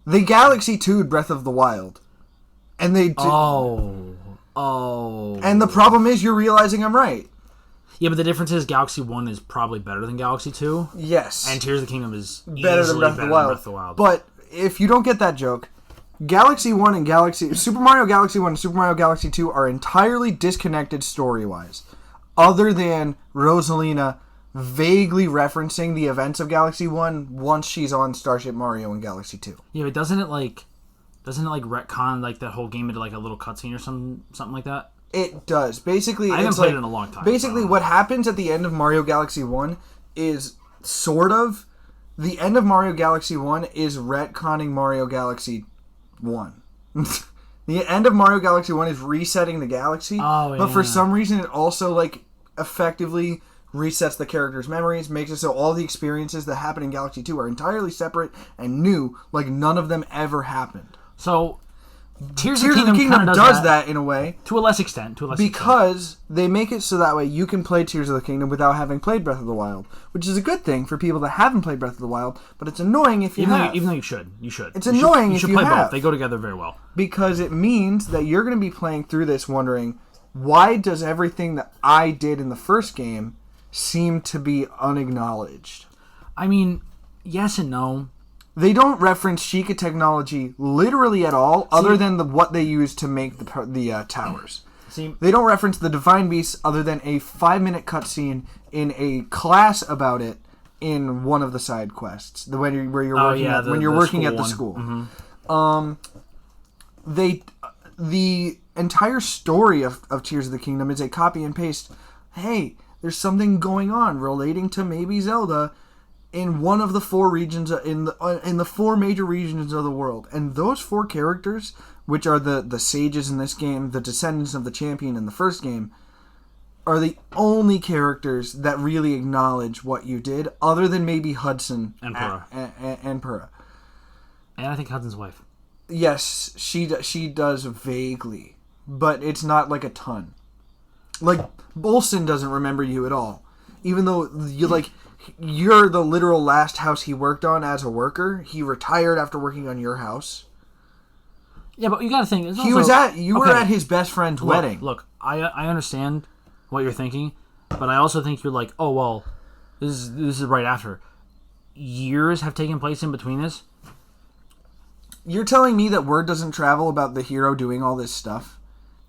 They Galaxy 2'd Breath of the Wild. And they did... Oh. And the problem is you're realizing I'm right. Yeah, but the difference is Galaxy 1 is probably better than Galaxy 2. Yes. And Tears of the Kingdom is better than Breath of the Wild. But if you don't get that joke, Galaxy 1 and Super Mario Galaxy 1 and Super Mario Galaxy 2 are entirely disconnected story-wise. Other than Rosalina vaguely referencing the events of Galaxy 1 once she's on Starship Mario in Galaxy 2. Yeah, but doesn't it retcon like that whole game into like a little cutscene or something like that? It does. Basically, I haven't played it in a long time. Basically, what happens at the end of Mario Galaxy 1 is sort of... The end of Mario Galaxy 1 is retconning Mario Galaxy 1. The end of Mario Galaxy 1 is resetting the galaxy. Oh, yeah. But for some reason, it also, like, effectively resets the character's memories, makes it so all the experiences that happen in Galaxy 2 are entirely separate and new, like none of them ever happened. So... Tears of the Kingdom does that in a way. To a less extent. Because they make it so that way you can play Tears of the Kingdom without having played Breath of the Wild. Which is a good thing for people that haven't played Breath of the Wild, but it's annoying if you have. Even though you should. It's annoying if you play have. both. They go together very well. Because it means that you're going to be playing through this wondering, why does everything that I did in the first game seem to be unacknowledged? I mean, yes and no. They don't reference Sheikah technology literally at all, other than what they use to make the towers. They don't reference the Divine Beasts other than a 5-minute cutscene in a class about it in one of the side quests. When you're working at the school. Mm-hmm. The entire story of Tears of the Kingdom is a copy and paste. Hey, there's something going on relating to maybe Zelda in one of the 4 regions, in the 4 major regions of the world. And those 4 characters, which are the sages in this game, the descendants of the champion in the first game, are the only characters that really acknowledge what you did, other than maybe Hudson and Purah. And Purah. And I think Hudson's wife. Yes, she does vaguely, but it's not like a ton. Like, Bolson doesn't remember you at all. Even though you're the literal last house he worked on as a worker. He retired after working on your house. Yeah, but you gotta think. You were at his best friend's wedding. Look, I understand what you're thinking, but I also think you're like, oh, well, this is right after. Years have taken place in between this. You're telling me that word doesn't travel about the hero doing all this stuff?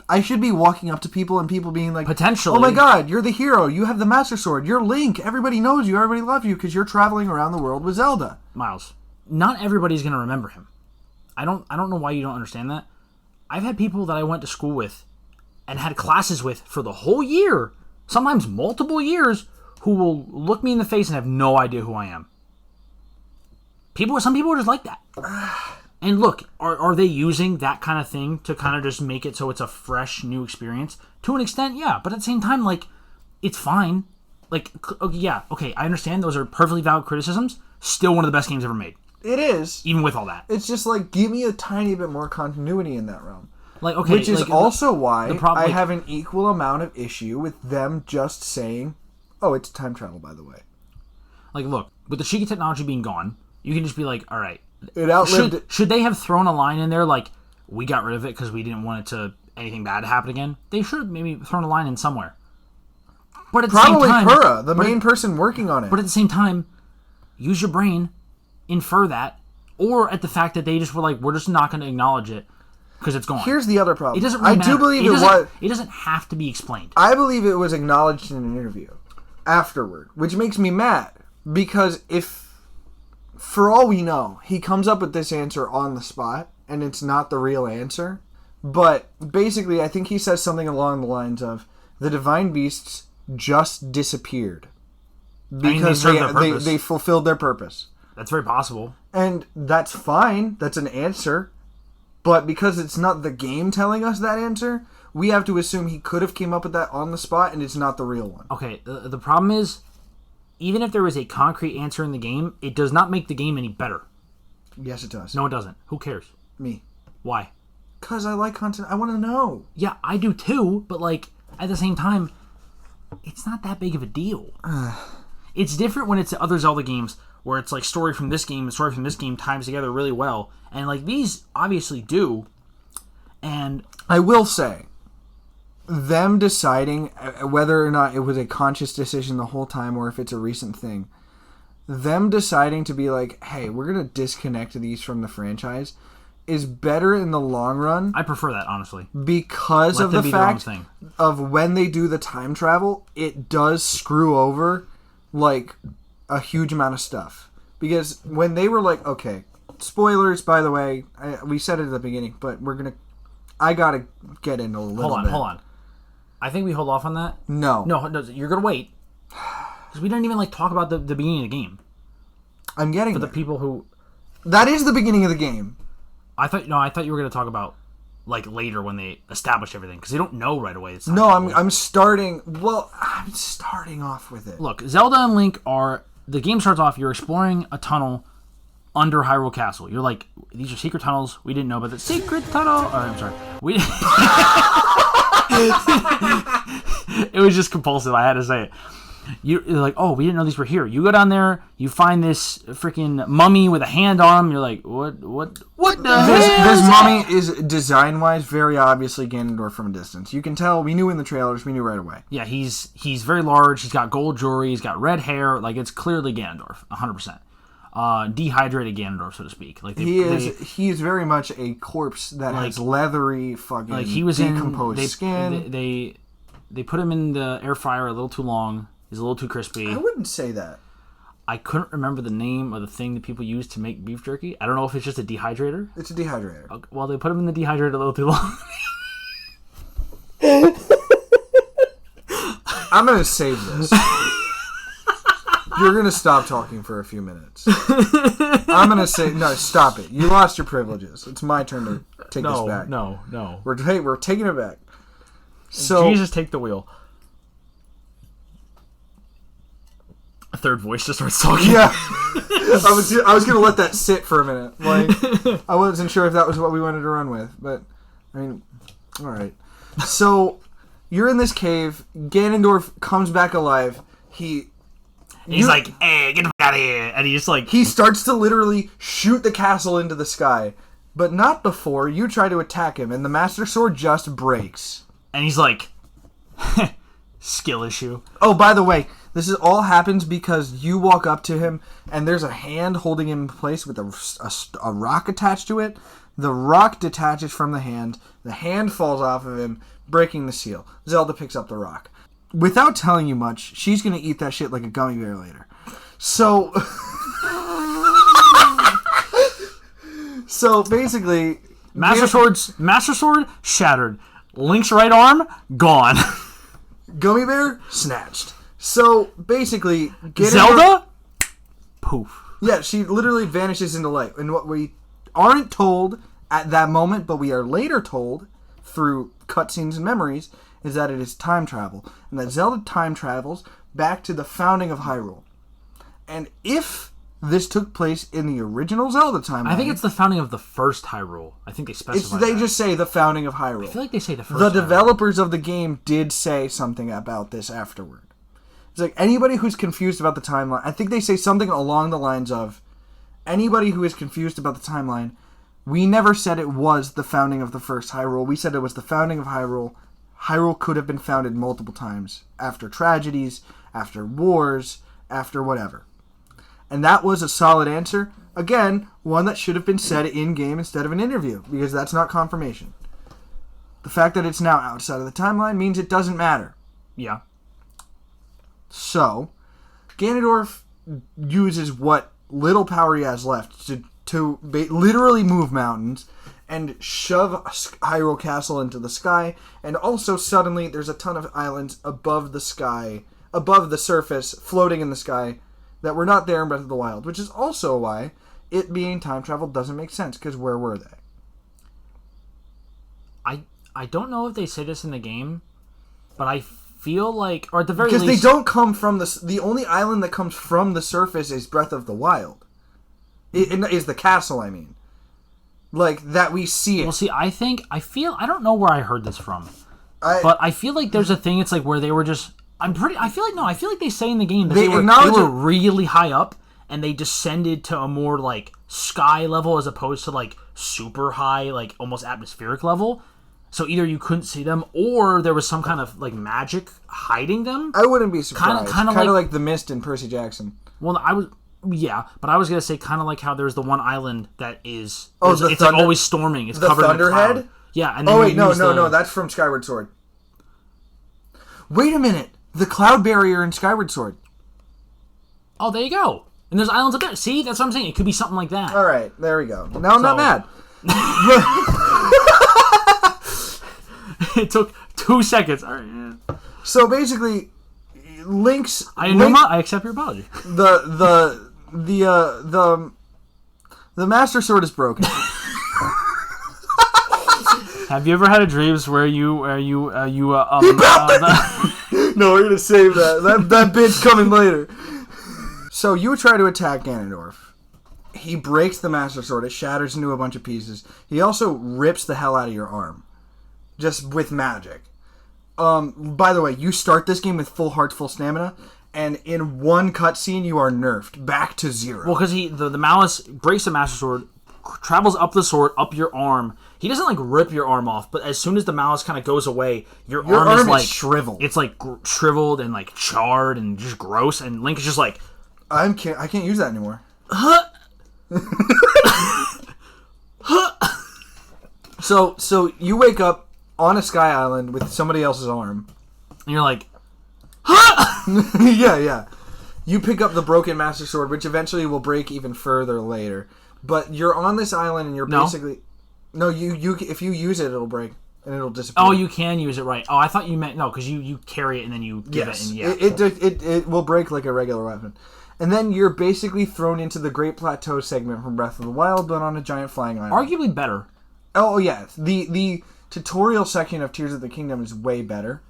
I should be walking up to people and people being like, potentially, oh my god, you're the hero. You have the Master Sword. You're Link. Everybody knows you. Everybody loves you because you're traveling around the world with Zelda. Myles, not everybody's going to remember him. I don't know why you don't understand that. I've had people that I went to school with and had classes with for the whole year, sometimes multiple years, who will look me in the face and have no idea who I am. Some people are just like that. And look, are they using that kind of thing to kind of just make it so it's a fresh, new experience? To an extent, yeah. But at the same time, like, it's fine. Like, yeah, okay, I understand those are perfectly valid criticisms. Still one of the best games ever made. It is. Even with all that. It's just like, give me a tiny bit more continuity in that realm. Like, okay, which is like, also why I like, have an equal amount of issue with them just saying, oh, it's time travel, by the way. Like, look, with the Sheikah technology being gone, you can just be like, all right. It outlived it. Should they have thrown a line in there like, we got rid of it because we didn't want it to anything bad to happen again? They should have maybe thrown a line in somewhere. But at the Probably same time, Pura, the main person working on it. But at the same time, use your brain, infer that, or at the fact that they just were like, we're just not going to acknowledge it because it's gone. Here's the other problem. It doesn't really matter. I do believe it was. It doesn't have to be explained. I believe it was acknowledged in an interview afterward, which makes me mad because if, for all we know, he comes up with this answer on the spot and it's not the real answer. But basically, I think he says something along the lines of the divine beasts just disappeared because they fulfilled their purpose. That's very possible. And that's fine. That's an answer. But because it's not the game telling us that answer, we have to assume he could have came up with that on the spot and it's not the real one. Okay, the problem is, even if there was a concrete answer in the game, it does not make the game any better. Yes, it does. No, it doesn't. Who cares? Me. Why? Because I like content. I want to know. Yeah, I do too, but like, at the same time, it's not that big of a deal. It's different when it's the other Zelda games where it's like story from this game and story from this game times together really well. And like these obviously do. And I will say, them deciding whether or not it was a conscious decision the whole time or if it's a recent thing, them deciding to be like, hey, we're going to disconnect these from the franchise is better in the long run. I prefer that, honestly. Because of the fact of when they do the time travel, it does screw over like a huge amount of stuff. Because when they were like, okay, spoilers, by the way, we said it at the beginning, but I gotta get into a little bit. Hold on. I think we hold off on that. No, you're gonna wait. Because we didn't even like talk about the beginning of the game. I'm getting for the people who. That is the beginning of the game. I thought you were gonna talk about like later when they establish everything because they don't know right away. No, I'm starting. Well, I'm starting off with it. Look, Zelda and Link are. The game starts off. You're exploring a tunnel under Hyrule Castle. You're like, these are secret tunnels. We didn't know about the secret tunnel. I'm sorry. It was just compulsive. I had to say it. You're like, oh, we didn't know these were here. You go down there, you find this freaking mummy with a hand on him. You're like, what the hell? This mummy is design-wise very obviously Ganondorf from a distance. You can tell. We knew in the trailers. We knew right away. Yeah, he's very large. He's got gold jewelry. He's got red hair. Like, it's clearly Ganondorf, 100%. Dehydrated Ganondorf, so to speak. Like he is very much a corpse that has leathery fucking like he was decomposed skin. They put him in the air fryer a little too long. He's a little too crispy. I wouldn't say that. I couldn't remember the name of the thing that people use to make beef jerky. I don't know if it's just a dehydrator. It's a dehydrator. Okay, well, they put him in the dehydrator a little too long. I'm going to save this. You're going to stop talking for a few minutes. I'm going to say... No, stop it. You lost your privileges. It's my turn to take this back. No. We're taking it back. So Jesus, take the wheel. A third voice just starts talking. Yeah. I was going to let that sit for a minute. Like, I wasn't sure if that was what we wanted to run with. But, I mean, all right. So, you're in this cave. Ganondorf comes back alive. He's like, hey, get the fuck out of here. And he just like... He starts to literally shoot the castle into the sky. But not before you try to attack him. And the Master Sword just breaks. And he's like... skill issue. Oh, by the way, this all happens because you walk up to him and there's a hand holding him in place with a rock attached to it. The rock detaches from the hand falls off of him, breaking the seal. Zelda picks up the rock. Without telling you much, she's going to eat that shit like a gummy bear later. So... so, basically... Master Sword, shattered. Link's right arm, gone. Gummy bear, snatched. So, basically... Zelda? Poof. Yeah, she literally vanishes into light. And what we aren't told at that moment, but we are later told through cutscenes and memories, is that it is time travel. And that Zelda time travels back to the founding of Hyrule. And if this took place in the original Zelda timeline... I think it's the founding of the first Hyrule. I think they specify They just say the founding of Hyrule. I feel like they say the first The Hyrule. developers of the game did say something about this afterward. It's like, anybody who's confused about the timeline... I think they say something along the lines of, anybody who is confused about the timeline, we never said it was the founding of the first Hyrule. We said it was the founding of Hyrule. Hyrule could have been founded multiple times. After tragedies, after wars, after whatever. And that was a solid answer. Again, one that should have been said in-game instead of an interview, because that's not confirmation. The fact that it's now outside of the timeline means it doesn't matter. Yeah. So, Ganondorf uses what little power he has left to literally move mountains and shove Hyrule Castle into the sky, and also suddenly there's a ton of islands above the sky, above the surface, floating in the sky, that were not there in Breath of the Wild, which is also why it being time travel doesn't make sense, because where were they? I don't know if they say this in the game, but I feel like, or at the very least... Because they don't come from the only island that comes from the surface is Breath of the Wild. It is the castle, I mean. Like, that we see it. Well, see, I don't know where I heard this from, but I feel like there's a thing, it's like where they were just... I feel like they say in the game that they were really high up, and they descended to a more, like, sky level as opposed to, like, super high, like, almost atmospheric level. So either you couldn't see them, or there was some kind of, like, magic hiding them. I wouldn't be surprised. Kind of like the Mist in Percy Jackson. Well, but I was going to say kind of like how there's the one island that is... it's like always storming. It's covered in a cloud. Thunderhead? Yeah. And then No, that's from Skyward Sword. Wait a minute. The cloud barrier in Skyward Sword. Oh, there you go. And there's islands up there. See? That's what I'm saying. It could be something like that. All right. There we go. Now I'm not mad. It took 2 seconds. All right. Yeah. So basically, Link's... I accept your apology. The Master Sword is broken. Have you ever had a dreams where you No, we're gonna save that. That bit's coming later. So you try to attack Ganondorf. He breaks the Master Sword. It shatters into a bunch of pieces. He also rips the hell out of your arm, just with magic. By the way, you start this game with full heart, full stamina, and in one cutscene you are nerfed back to 0. Well, because the Malice breaks the Master Sword, travels up the sword, up your arm. He doesn't, like, rip your arm off, but as soon as the Malice kind of goes away, your arm is, like... shriveled. It's, like, shriveled and, like, charred and just gross, and Link is just like... I can't use that anymore. So you wake up on a sky island with somebody else's arm. And you're like... Yeah. You pick up the broken Master Sword, which eventually will break even further later. But you're on this island and you're basically... No, you if you use it, it'll break and it'll disappear. Oh, you can use it, right? Oh, I thought you meant no, because you carry it and then you give it. And yeah, it will break like a regular weapon, and then you're basically thrown into the Great Plateau segment from Breath of the Wild, but on a giant flying island. Arguably better. Oh yeah, the tutorial section of Tears of the Kingdom is way better,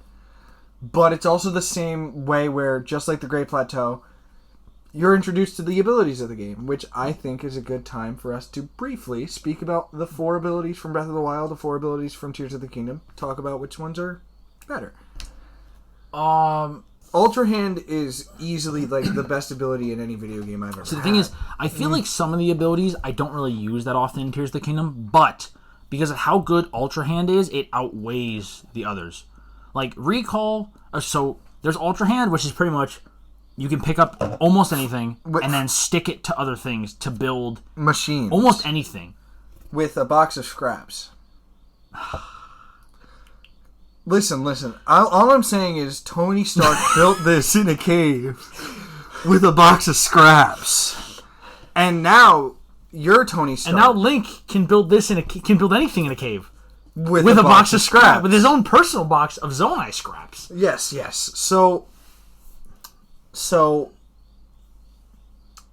but it's also the same way where, just like the Great Plateau, you're introduced to the abilities of the game, which I think is a good time for us to briefly speak about the 4 abilities from Breath of the Wild, the 4 abilities from Tears of the Kingdom, talk about which ones are better. Ultra Hand is easily, like, the best ability in any video game I've ever had. So the thing is, I feel like some of the abilities I don't really use that often in Tears of the Kingdom, but because of how good Ultra Hand is, it outweighs the others. Like, Recall, so there's Ultra Hand, which is pretty much... You can pick up almost anything and then stick it to other things to build... Machines. Almost anything. with a box of scraps. Listen. All I'm saying is Tony Stark built this in a cave with a box of scraps, and now you're Tony Stark. And now Link can build anything in a cave with a box of scraps, with his own personal box of Zonai scraps. Yes. So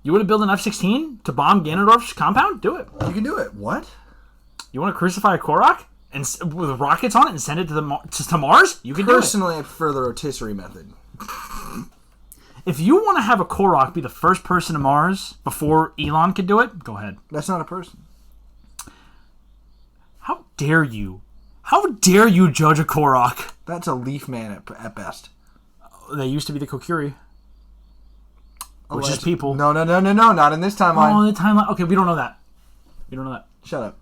you want to build an F-16 to bomb Ganondorf's compound? Do it. You can do it. What? You want to crucify a Korok and with rockets on it and send it to Mars? You can do it. Personally, I prefer the rotisserie method. If you want to have a Korok be the first person to Mars before Elon could do it, go ahead. That's not a person. How dare you? How dare you judge a Korok? That's a leaf man at best. They used to be the Kokiri. Which is people. No, not in this timeline. Oh, the timeline. Okay, we don't know that. Shut up.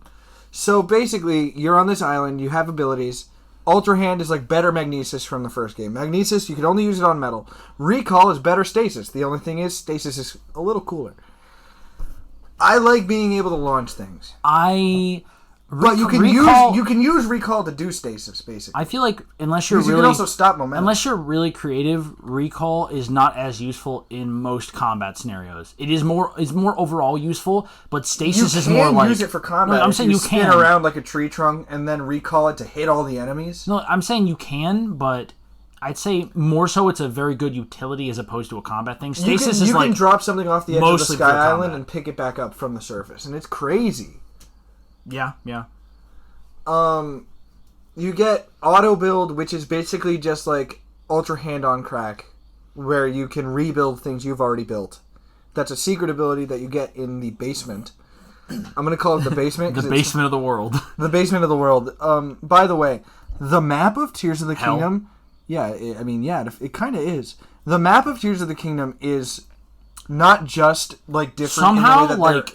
So basically, you're on this island, you have abilities. Ultra Hand is like better Magnesis from the first game. Magnesis, you can only use it on metal. Recall is better Stasis. The only thing is, Stasis is a little cooler. I like being able to launch things. But you can use Recall to do Stasis, basically. I feel like unless you're really... you can also stop momentum. Unless you're really creative, Recall is not as useful in most combat scenarios. It is more overall useful, but Stasis is more like... You can use it for combat. No, I'm saying you spin can. around like a tree trunk and then Recall it to hit all the enemies. No, I'm saying you can, but... I'd say more so it's a very good utility as opposed to a combat thing. Stasis is like... You can drop something off the edge of the Sky Island and pick it back up from the surface, and it's crazy. Yeah. You get auto build, which is basically just like Ultra Hand on crack, where you can rebuild things you've already built. That's a secret ability that you get in the basement. I'm going to call it the basement. The basement of the world. The basement of the world. By the way, the map of Tears of the Kingdom... Yeah, it kind of is. The map of Tears of the Kingdom is not just like different somehow in the way that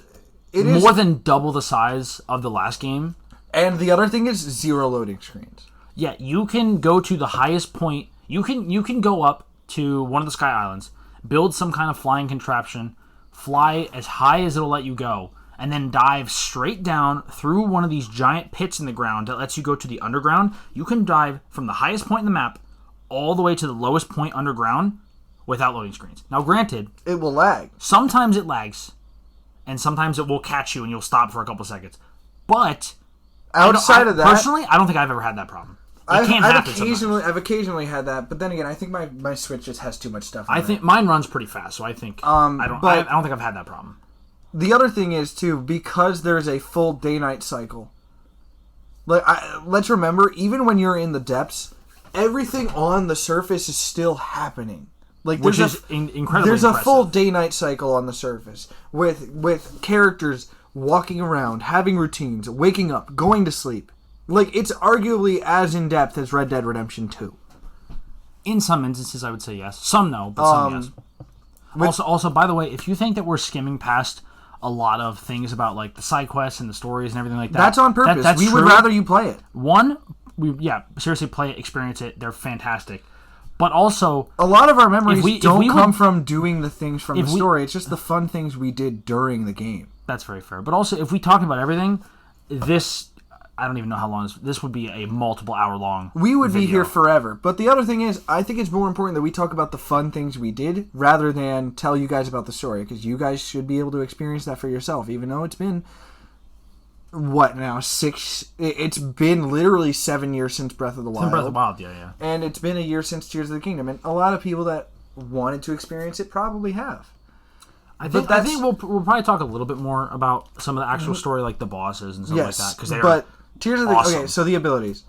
it is more than double the size of the last game. And the other thing is 0 loading screens. Yeah, you can go to the highest point. You can go up to one of the Sky Islands, build some kind of flying contraption, fly as high as it'll let you go, and then dive straight down through one of these giant pits in the ground that lets you go to the underground. You can dive from the highest point in the map all the way to the lowest point underground without loading screens. Now, granted... It will lag. Sometimes it lags, and sometimes it will catch you and you'll stop for a couple seconds. But... Outside of that... Personally, I don't think I've ever had that problem. I've occasionally had that, but then again, I think my Switch just has too much stuff on I think mine runs pretty fast, so I think... I don't think I've had that problem. The other thing is, too, because there's a full day-night cycle, let's remember, even when you're in the depths, everything on the surface is still happening. Which is incredibly There's impressive. A full day-night cycle on the surface with characters walking around, having routines, waking up, going to sleep. It's arguably as in-depth as Red Dead Redemption 2. In some instances, I would say yes. Some no, but some yes. Also, by the way, if you think that we're skimming past a lot of things about the side quests and the stories and everything like that... That's on purpose. We would rather you play it. Seriously, play it, experience it. They're fantastic. But also... A lot of our memories don't come from doing the things from the story. It's just the fun things we did during the game. That's very fair. But also, if we talk about everything, this... I don't even know how long this would be a multiple hour long We would video. be here forever. But the other thing is, I think it's more important that we talk about the fun things we did rather than tell you guys about the story, because you guys should be able to experience that for yourself, even though it's been... What now? 6... It's been literally 7 years since Breath of the Wild. Breath of the Wild, yeah. And it's been a year since Tears of the Kingdom. And a lot of people that wanted to experience it probably have. I think we'll probably talk a little bit more about some of the actual story, like the bosses and stuff like that. Because they're Tears of the awesome. Okay, so the abilities.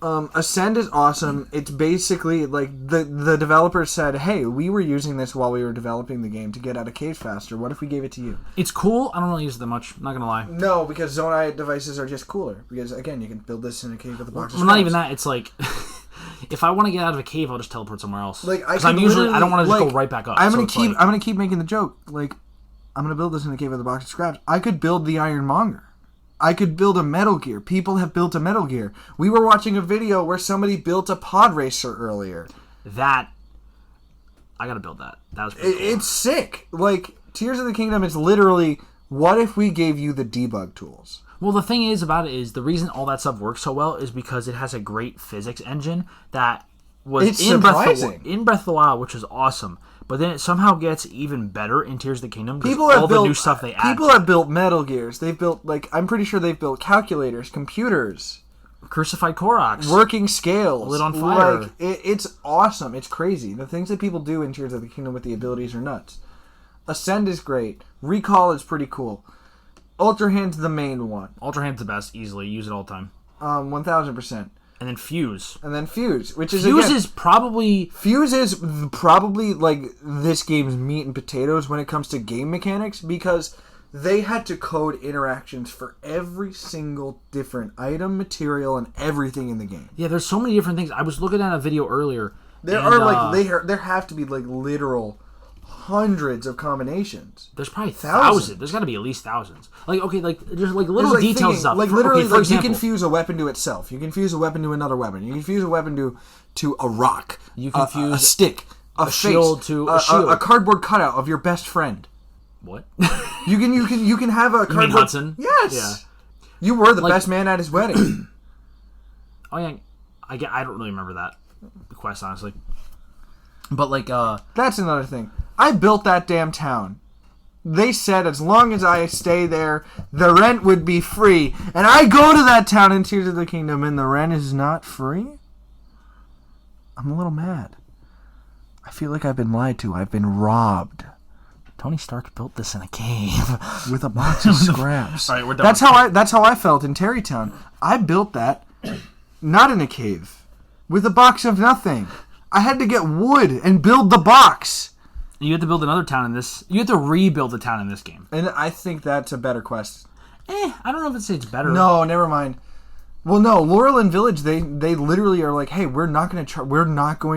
Ascend is awesome. It's basically the developer said, "Hey, we were using this while we were developing the game to get out of caves faster. What if we gave it to you?" It's cool. I don't really use it that much. I'm not gonna lie. No, because Zonai devices are just cooler. Because again, you can build this in a cave with a box of not even that. It's if I want to get out of a cave, I'll just teleport somewhere else. I don't want to just go right back up. I'm gonna keep making the joke. I'm gonna build this in a cave with a box of scraps. I could build the Ironmonger. I could build a Metal Gear. People have built a Metal Gear. We were watching a video where somebody built a pod racer earlier. I gotta build that. That was pretty cool. It's sick. Tears of the Kingdom is literally What if we gave you the debug tools? Well, the thing is about it is the reason all that stuff works so well is because it has a great physics engine that was in Breath of the Wild, which is awesome. But then it somehow gets even better in Tears of the Kingdom because all the new stuff they add. People have built Metal Gears. They've built, I'm pretty sure they've built calculators, computers. Crucified Koroks. Working scales. Lit on fire. It's awesome. It's crazy. The things that people do in Tears of the Kingdom with the abilities are nuts. Ascend is great. Recall is pretty cool. Ultra Hand's the main one. Ultra Hand's the best, easily. Use it all the time. 1000%. And then Fuse. Which is Fuse is probably like this game's meat and potatoes when it comes to game mechanics, because they had to code interactions for every single different item, material, and everything in the game. Yeah, there's so many different things. I was looking at a video earlier. There have to be literal hundreds of combinations. There's probably thousands. There's got to be at least thousands. Just little details stuff. Literally, for example, you can fuse a weapon to itself. You can fuse a weapon to another weapon. You can fuse a weepon to a rock. You can fuse a stick, a shield to a shield, a cardboard cutout of your best friend. What? You can have a cardboard. You mean Hudson? Yes. Yeah. You were the best man at his wedding. Oh yeah, I don't really remember that quest, honestly. But that's another thing. I built that damn town. They said as long as I stay there, the rent would be free. And I go to that town in Tears of the Kingdom and the rent is not free? I'm a little mad. I feel like I've been lied to. I've been robbed. Tony Stark built this in a cave with a box of scraps. All right, we're done. That's how I felt in Terrytown. I built that not in a cave with a box of nothing. I had to get wood and build the box. You have to build another town in this. You have to rebuild the town in this game. And I think that's a better quest. I don't know if it's better. No, never mind. Well, no, Laurel and Village, they literally are like, hey, we're not going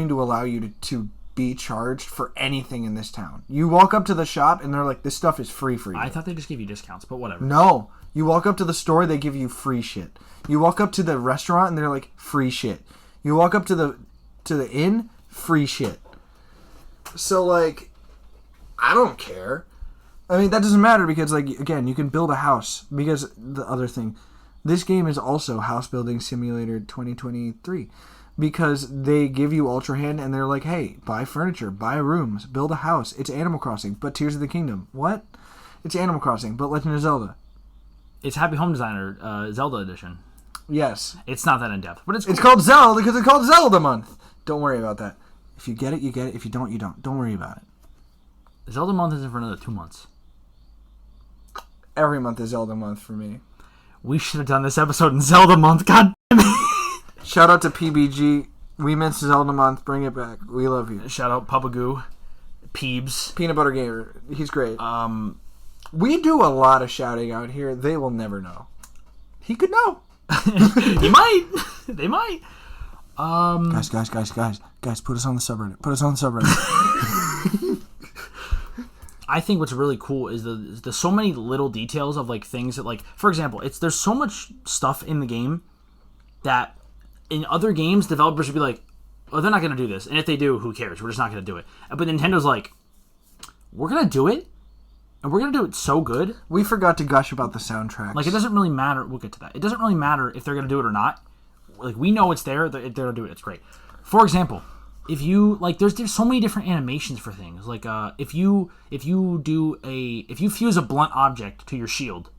to allow you to be charged for anything in this town. You walk up to the shop and they're like, this stuff is free for you. I thought they just gave you discounts, but whatever. No, you walk up to the store, they give you free shit. You walk up to the restaurant and they're like, free shit. You walk up to the inn, free shit. So I don't care. I mean, that doesn't matter because, again, you can build a house. Because the other thing, this game is also House Building Simulator 2023. Because they give you Ultra Hand and they're like, hey, buy furniture, buy rooms, build a house. It's Animal Crossing, but Tears of the Kingdom. What? It's Animal Crossing, but Legend of Zelda. It's Happy Home Designer Zelda Edition. Yes. It's not that in-depth, but it's cool. It's called Zelda because it's called Zelda Month. Don't worry about that. If you get it, you get it. If you don't, you don't. Don't worry about it. Zelda Month isn't for another 2 months. Every month is Zelda Month for me. We should have done this episode in Zelda Month. God damn it. Shout out to PBG. We missed Zelda Month. Bring it back. We love you. Shout out Papagoo. Peebs. Peanut Butter Gamer. He's great. We do a lot of shouting out here. They will never know. He could know. He might. They might. Guys, put us on the subreddit. I think what's really cool is the so many little details of things that for example, there's so much stuff in the game that in other games developers would be like, oh, they're not going to do this, and if they do, who cares? We're just not going to do it. But Nintendo's like, we're going to do it, and we're going to do it so good. We forgot to gush about the soundtracks. It doesn't really matter. We'll get to that. It doesn't really matter if they're going to do it or not. We know it's there. They're going to do it. It's great. For example, if you there's so many different animations for things. If you fuse a blunt object to your shield,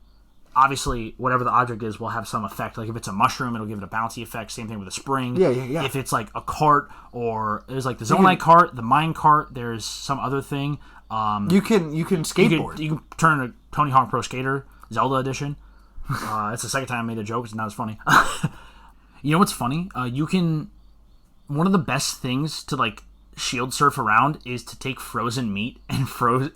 obviously whatever the object is will have some effect. If it's a mushroom, it'll give it a bouncy effect. Same thing with a spring. Yeah. If it's a cart, or there's the Zonite cart, the mine cart, there's some other thing. You can skateboard. You can turn a Tony Hawk Pro Skater Zelda Edition. It's the second time I made a joke. It's not as funny. You know what's funny? You can. One of the best things to shield surf around is to take frozen meat and fuse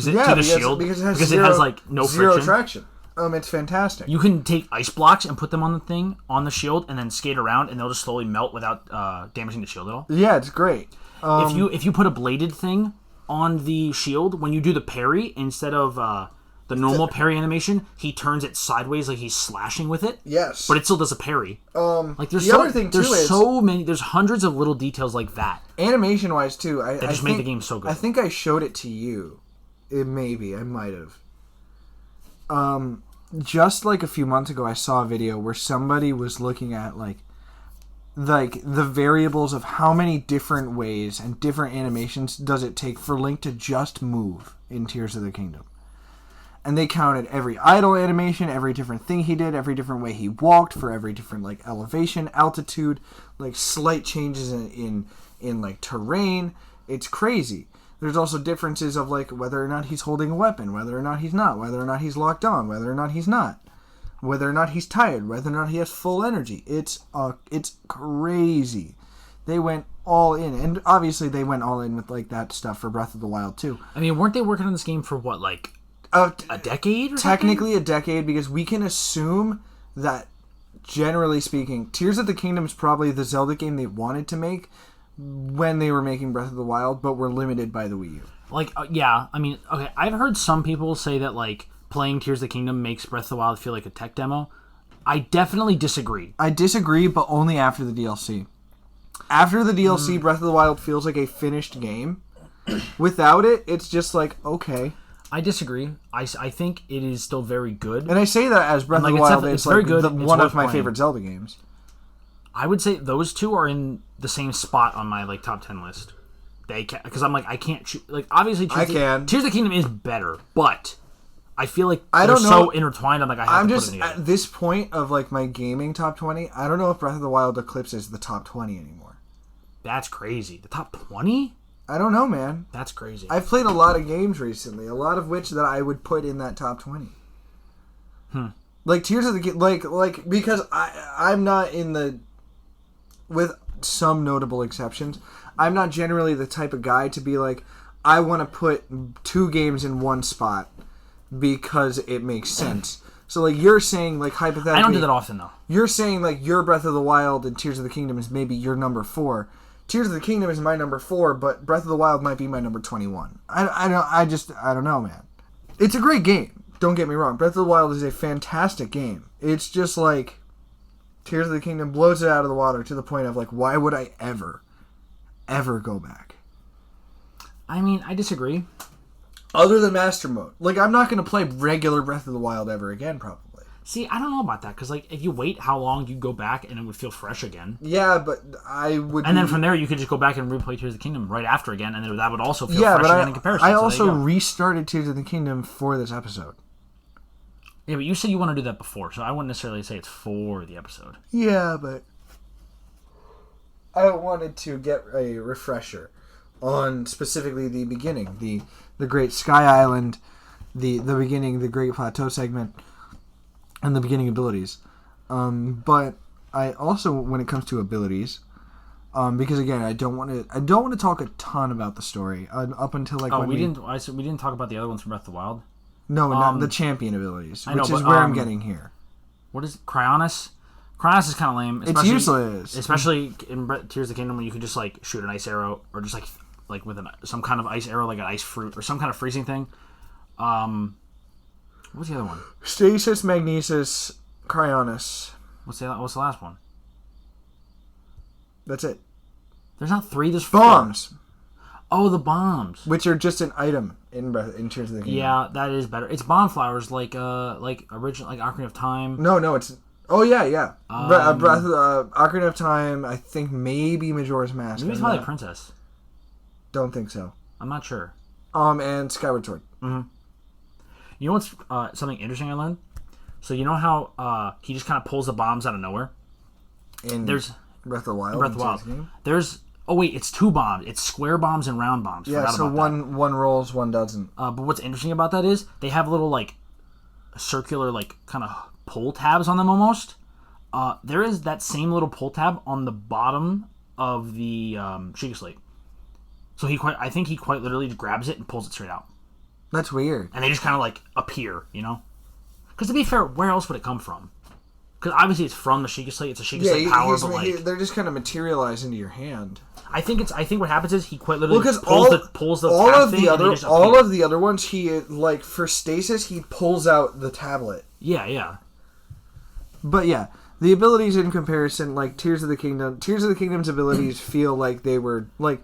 it to the shield because it has no zero friction. traction. It's fantastic. You can take ice blocks and put them on the shield and then skate around and they'll just slowly melt without damaging the shield at all. Yeah, it's great. If you put a bladed thing on the shield, when you do the parry, instead of the normal parry animation, he turns it sideways like he's slashing with it. Yes. But it still does a parry. There's other thing too is so many. There's hundreds of little details like that. Animation wise too, I just make the game so good. I think I showed it to you. I might have. just like a few months ago, I saw a video where somebody was looking at like the variables of how many different ways and different animations does it take for Link to just move in Tears of the Kingdom. And they counted every idle animation, every different thing he did, every different way he walked, for every different like elevation, altitude, like slight changes in like terrain. It's crazy. There's also differences of like whether or not he's holding a weapon, whether or not he's not, whether or not he's locked on, whether or not he's not, whether or not he's tired, whether or not he has full energy. It's crazy. They went all in, and obviously they went all in with like that stuff for Breath of the Wild too. I mean, weren't they working on this game for what, like a decade? Or technically something? a decade, because we can assume that, generally speaking, Tears of the Kingdom is probably the Zelda game they wanted to make when they were making Breath of the Wild, but were limited by the Wii U. Like, yeah, I mean, okay, I've heard some people say that, like, playing Tears of the Kingdom makes Breath of the Wild feel like a tech demo. I definitely disagree. I disagree, but only after the DLC. After the DLC, Breath of the Wild feels like a finished game. Without it, it's just like, okay. I disagree. I think it is still very good. And I say that as Breath of the Wild is like one of my favorite Zelda games. I would say those two are in the same spot on my like top 10 list. Because I'm like, I can't choose. Like, obviously, Tears of the Kingdom is better, but I feel like they're so intertwined. I'm like, I have to put them together. At this point of like my gaming top 20, I don't know if Breath of the Wild eclipses the top 20 anymore. That's crazy. The top 20? I don't know, man. That's crazy. I've played a lot of games recently, a lot of which that I would put in that top 20. Like Tears of the like because I'm not in the, with some notable exceptions, I'm not generally the type of guy to be like, I want to put two games in one spot because it makes sense. So like you're saying, like hypothetically, I don't do that often though. You're saying like your Breath of the Wild and Tears of the Kingdom is maybe your number 4. Tears of the Kingdom is my number 4, but Breath of the Wild might be my number 21. I don't know, man. It's a great game. Don't get me wrong. Breath of the Wild is a fantastic game. It's just like Tears of the Kingdom blows it out of the water to the point of like, why would I ever go back? I mean, I disagree. Other than Master Mode. Like, I'm not going to play regular Breath of the Wild ever again, probably. See, I don't know about that, because, like, if you wait how long, you go back and it would feel fresh again. Yeah, but I would... And then from there, you could just go back and replay Tears of the Kingdom right after again, and that would also feel fresh again in comparison. I also restarted Tears of the Kingdom for this episode. Yeah, but you said you want to do that before, so I wouldn't necessarily say it's for the episode. Yeah, but I wanted to get a refresher on specifically the beginning, the Great Sky Island, the beginning, the Great Plateau segment, and the beginning abilities. But I also, when it comes to abilities, because again, I don't want to talk a ton about the story up until like when we didn't talk about the other ones from Breath of the Wild. No, not the champion abilities, which is where I'm getting here. What is it? Cryonis? Cryonis is kind of lame. It's useless. Especially in Tears of the Kingdom when you can just like shoot an ice arrow or just like with some kind of ice arrow, like an ice fruit or some kind of freezing thing. What's the other one? Stasis, Magnesis, Cryonis. What's the last one? That's it. There's not 3. There's 4. Bombs. Oh, the bombs, which are just an item in Tears of the Kingdom. Yeah, that is better. It's bomb flowers, like original, like Ocarina of Time. No, it's. Oh yeah. Breath of Ocarina of Time. I think maybe Majora's Mask. Maybe it's probably Princess. Don't think so. I'm not sure. And Skyward Sword. Mm-hmm. You know what's something interesting I learned? So you know how he just kind of pulls the bombs out of nowhere? There's Breath of the Wild. Breath of the Wild. There's... Oh, wait, it's 2 bombs. It's square bombs and round bombs. Yeah, so one rolls, one doesn't. But what's interesting about that is they have little, like, circular, like, kind of pull tabs on them almost. There is that same little pull tab on the bottom of the Sheikah Slate. So I think he quite literally grabs it and pulls it straight out. That's weird. And they just kind of, like, appear, you know? Because to be fair, where else would it come from? Because obviously it's from the Sheikah Slate. It's a Sheikah Slate power, but like... they're just kind of materialize into your hand. I think what happens is he quite literally pulls the all tab of thing the other and all of the other ones, he, like, for stasis, he pulls out the tablet. Yeah. But yeah, the abilities in comparison, like Tears of the Kingdom's abilities feel like they were, like...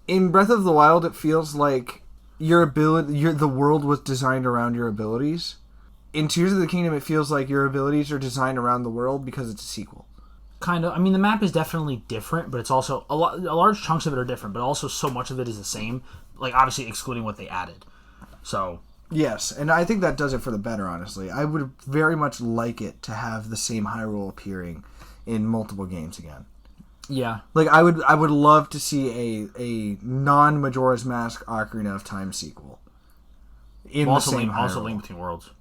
In Breath of the Wild, it feels like the world was designed around your abilities. In Tears of the Kingdom, it feels like your abilities are designed around the world because it's a sequel. Kind of. I mean, the map is definitely different, but it's also a large chunks of it are different, but also so much of it is the same. Like, obviously, excluding what they added. So yes, and I think that does it for the better. Honestly, I would very much like it to have the same Hyrule appearing in multiple games again. Yeah. Like, I would love to see a non-Majora's Mask Ocarina of Time sequel. Also Link Between Worlds.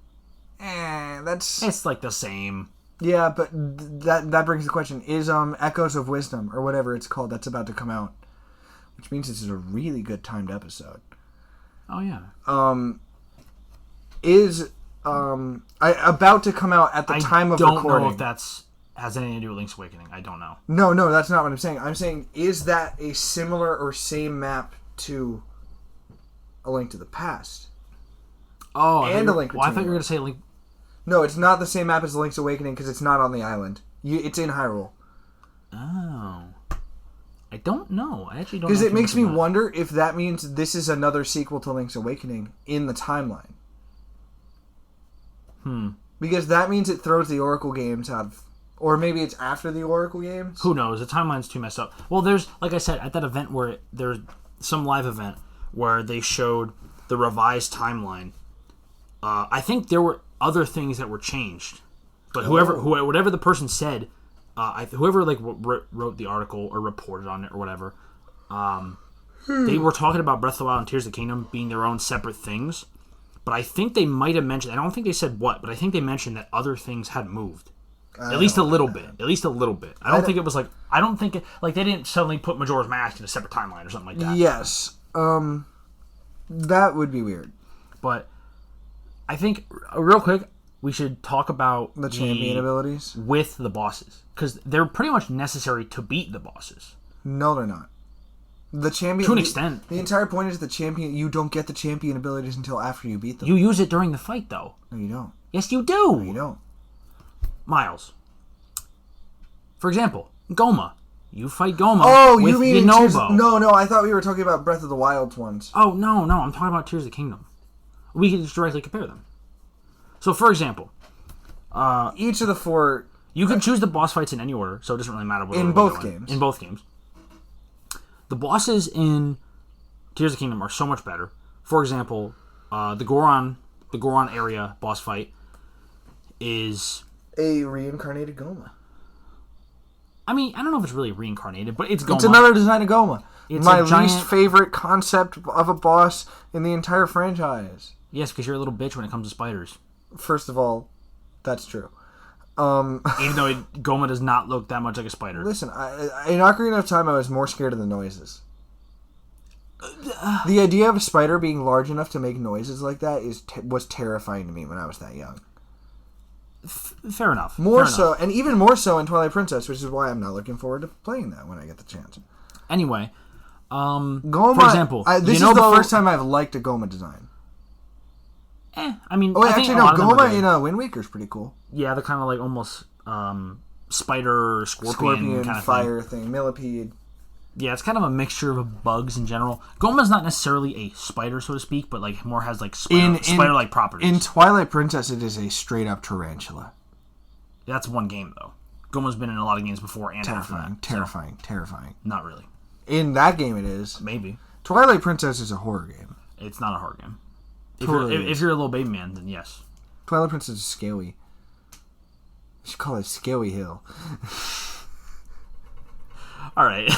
It's like the same. Yeah, but that brings the question: is Echoes of Wisdom or whatever it's called that's about to come out, which means this is a really good timed episode. Oh yeah. Is about to come out at the time of recording? I don't know if that's has anything to do with Link's Awakening. I don't know. No, that's not what I'm saying. I'm saying, is that a similar or same map to A Link to the Past? Oh, and A Link Between I thought you were going to say Link. No, it's not the same map as Link's Awakening because it's not on the island. It's in Hyrule. Oh. I don't know. I actually don't know. Because it makes me wonder if that means this is another sequel to Link's Awakening in the timeline. Because that means it throws the Oracle games out of... Or maybe it's after the Oracle games? Who knows? The timeline's too messed up. Well, there's, like I said, at that event where there's some live event where they showed the revised timeline. I think there were other things that were changed. But whatever the person said, whoever wrote the article or reported on it or whatever, they were talking about Breath of the Wild and Tears of the Kingdom being their own separate things. But I think they might have mentioned, I don't think they said what, but I think they mentioned that other things had moved. At least a little bit. I don't think it was like, they didn't suddenly put Majora's Mask in a separate timeline or something like that. Yes. That would be weird. But I think, real quick, we should talk about the champion abilities with the bosses. Because they're pretty much necessary to beat the bosses. No, they're not. The champion, to an extent. The entire point is you don't get the champion abilities until after you beat them. You use it during the fight, though. No, you don't. Yes, you do. No, you don't. Myles. For example, Goma. You fight Goma. Oh, you mean Novo. No, I thought we were talking about Breath of the Wild ones. Oh, no, I'm talking about Tears of the Kingdom. We can just directly compare them. So, for example, each of the four... You can choose the boss fights in any order, so it doesn't really matter what in both games. In both games. The bosses in Tears of the Kingdom are so much better. For example, the Goron area boss fight is a reincarnated Goma. I mean, I don't know if it's really reincarnated, but it's Goma. It's another design of Goma. It's my least favorite concept of a boss in the entire franchise. Yes, because you're a little bitch when it comes to spiders. First of all, that's true. Even though Goma does not look that much like a spider. Listen, in Ocarina of Time, I was more scared of the noises. The idea of a spider being large enough to make noises like that was terrifying to me when I was that young. Fair enough. And even more so in Twilight Princess, which is why I'm not looking forward to playing that when I get the chance. Anyway, Goma, for example, this is the first time I've liked a Goma design. I mean... Goma in Wind Waker is pretty cool. Yeah, the kind of like almost spider, scorpion kind of fire thing. Millipede. Yeah, it's kind of a mixture of bugs in general. Goma's not necessarily a spider, so to speak, but like more has like spider-like properties. In Twilight Princess, it is a straight-up tarantula. That's one game, though. Goma's been in a lot of games before and Terrifying. Not really. In that game, it is. Maybe. Twilight Princess is a horror game. It's not a horror game. If you're a little baby man, then yes. Twilight Princess is scary. You should call it Scary Hill. All right.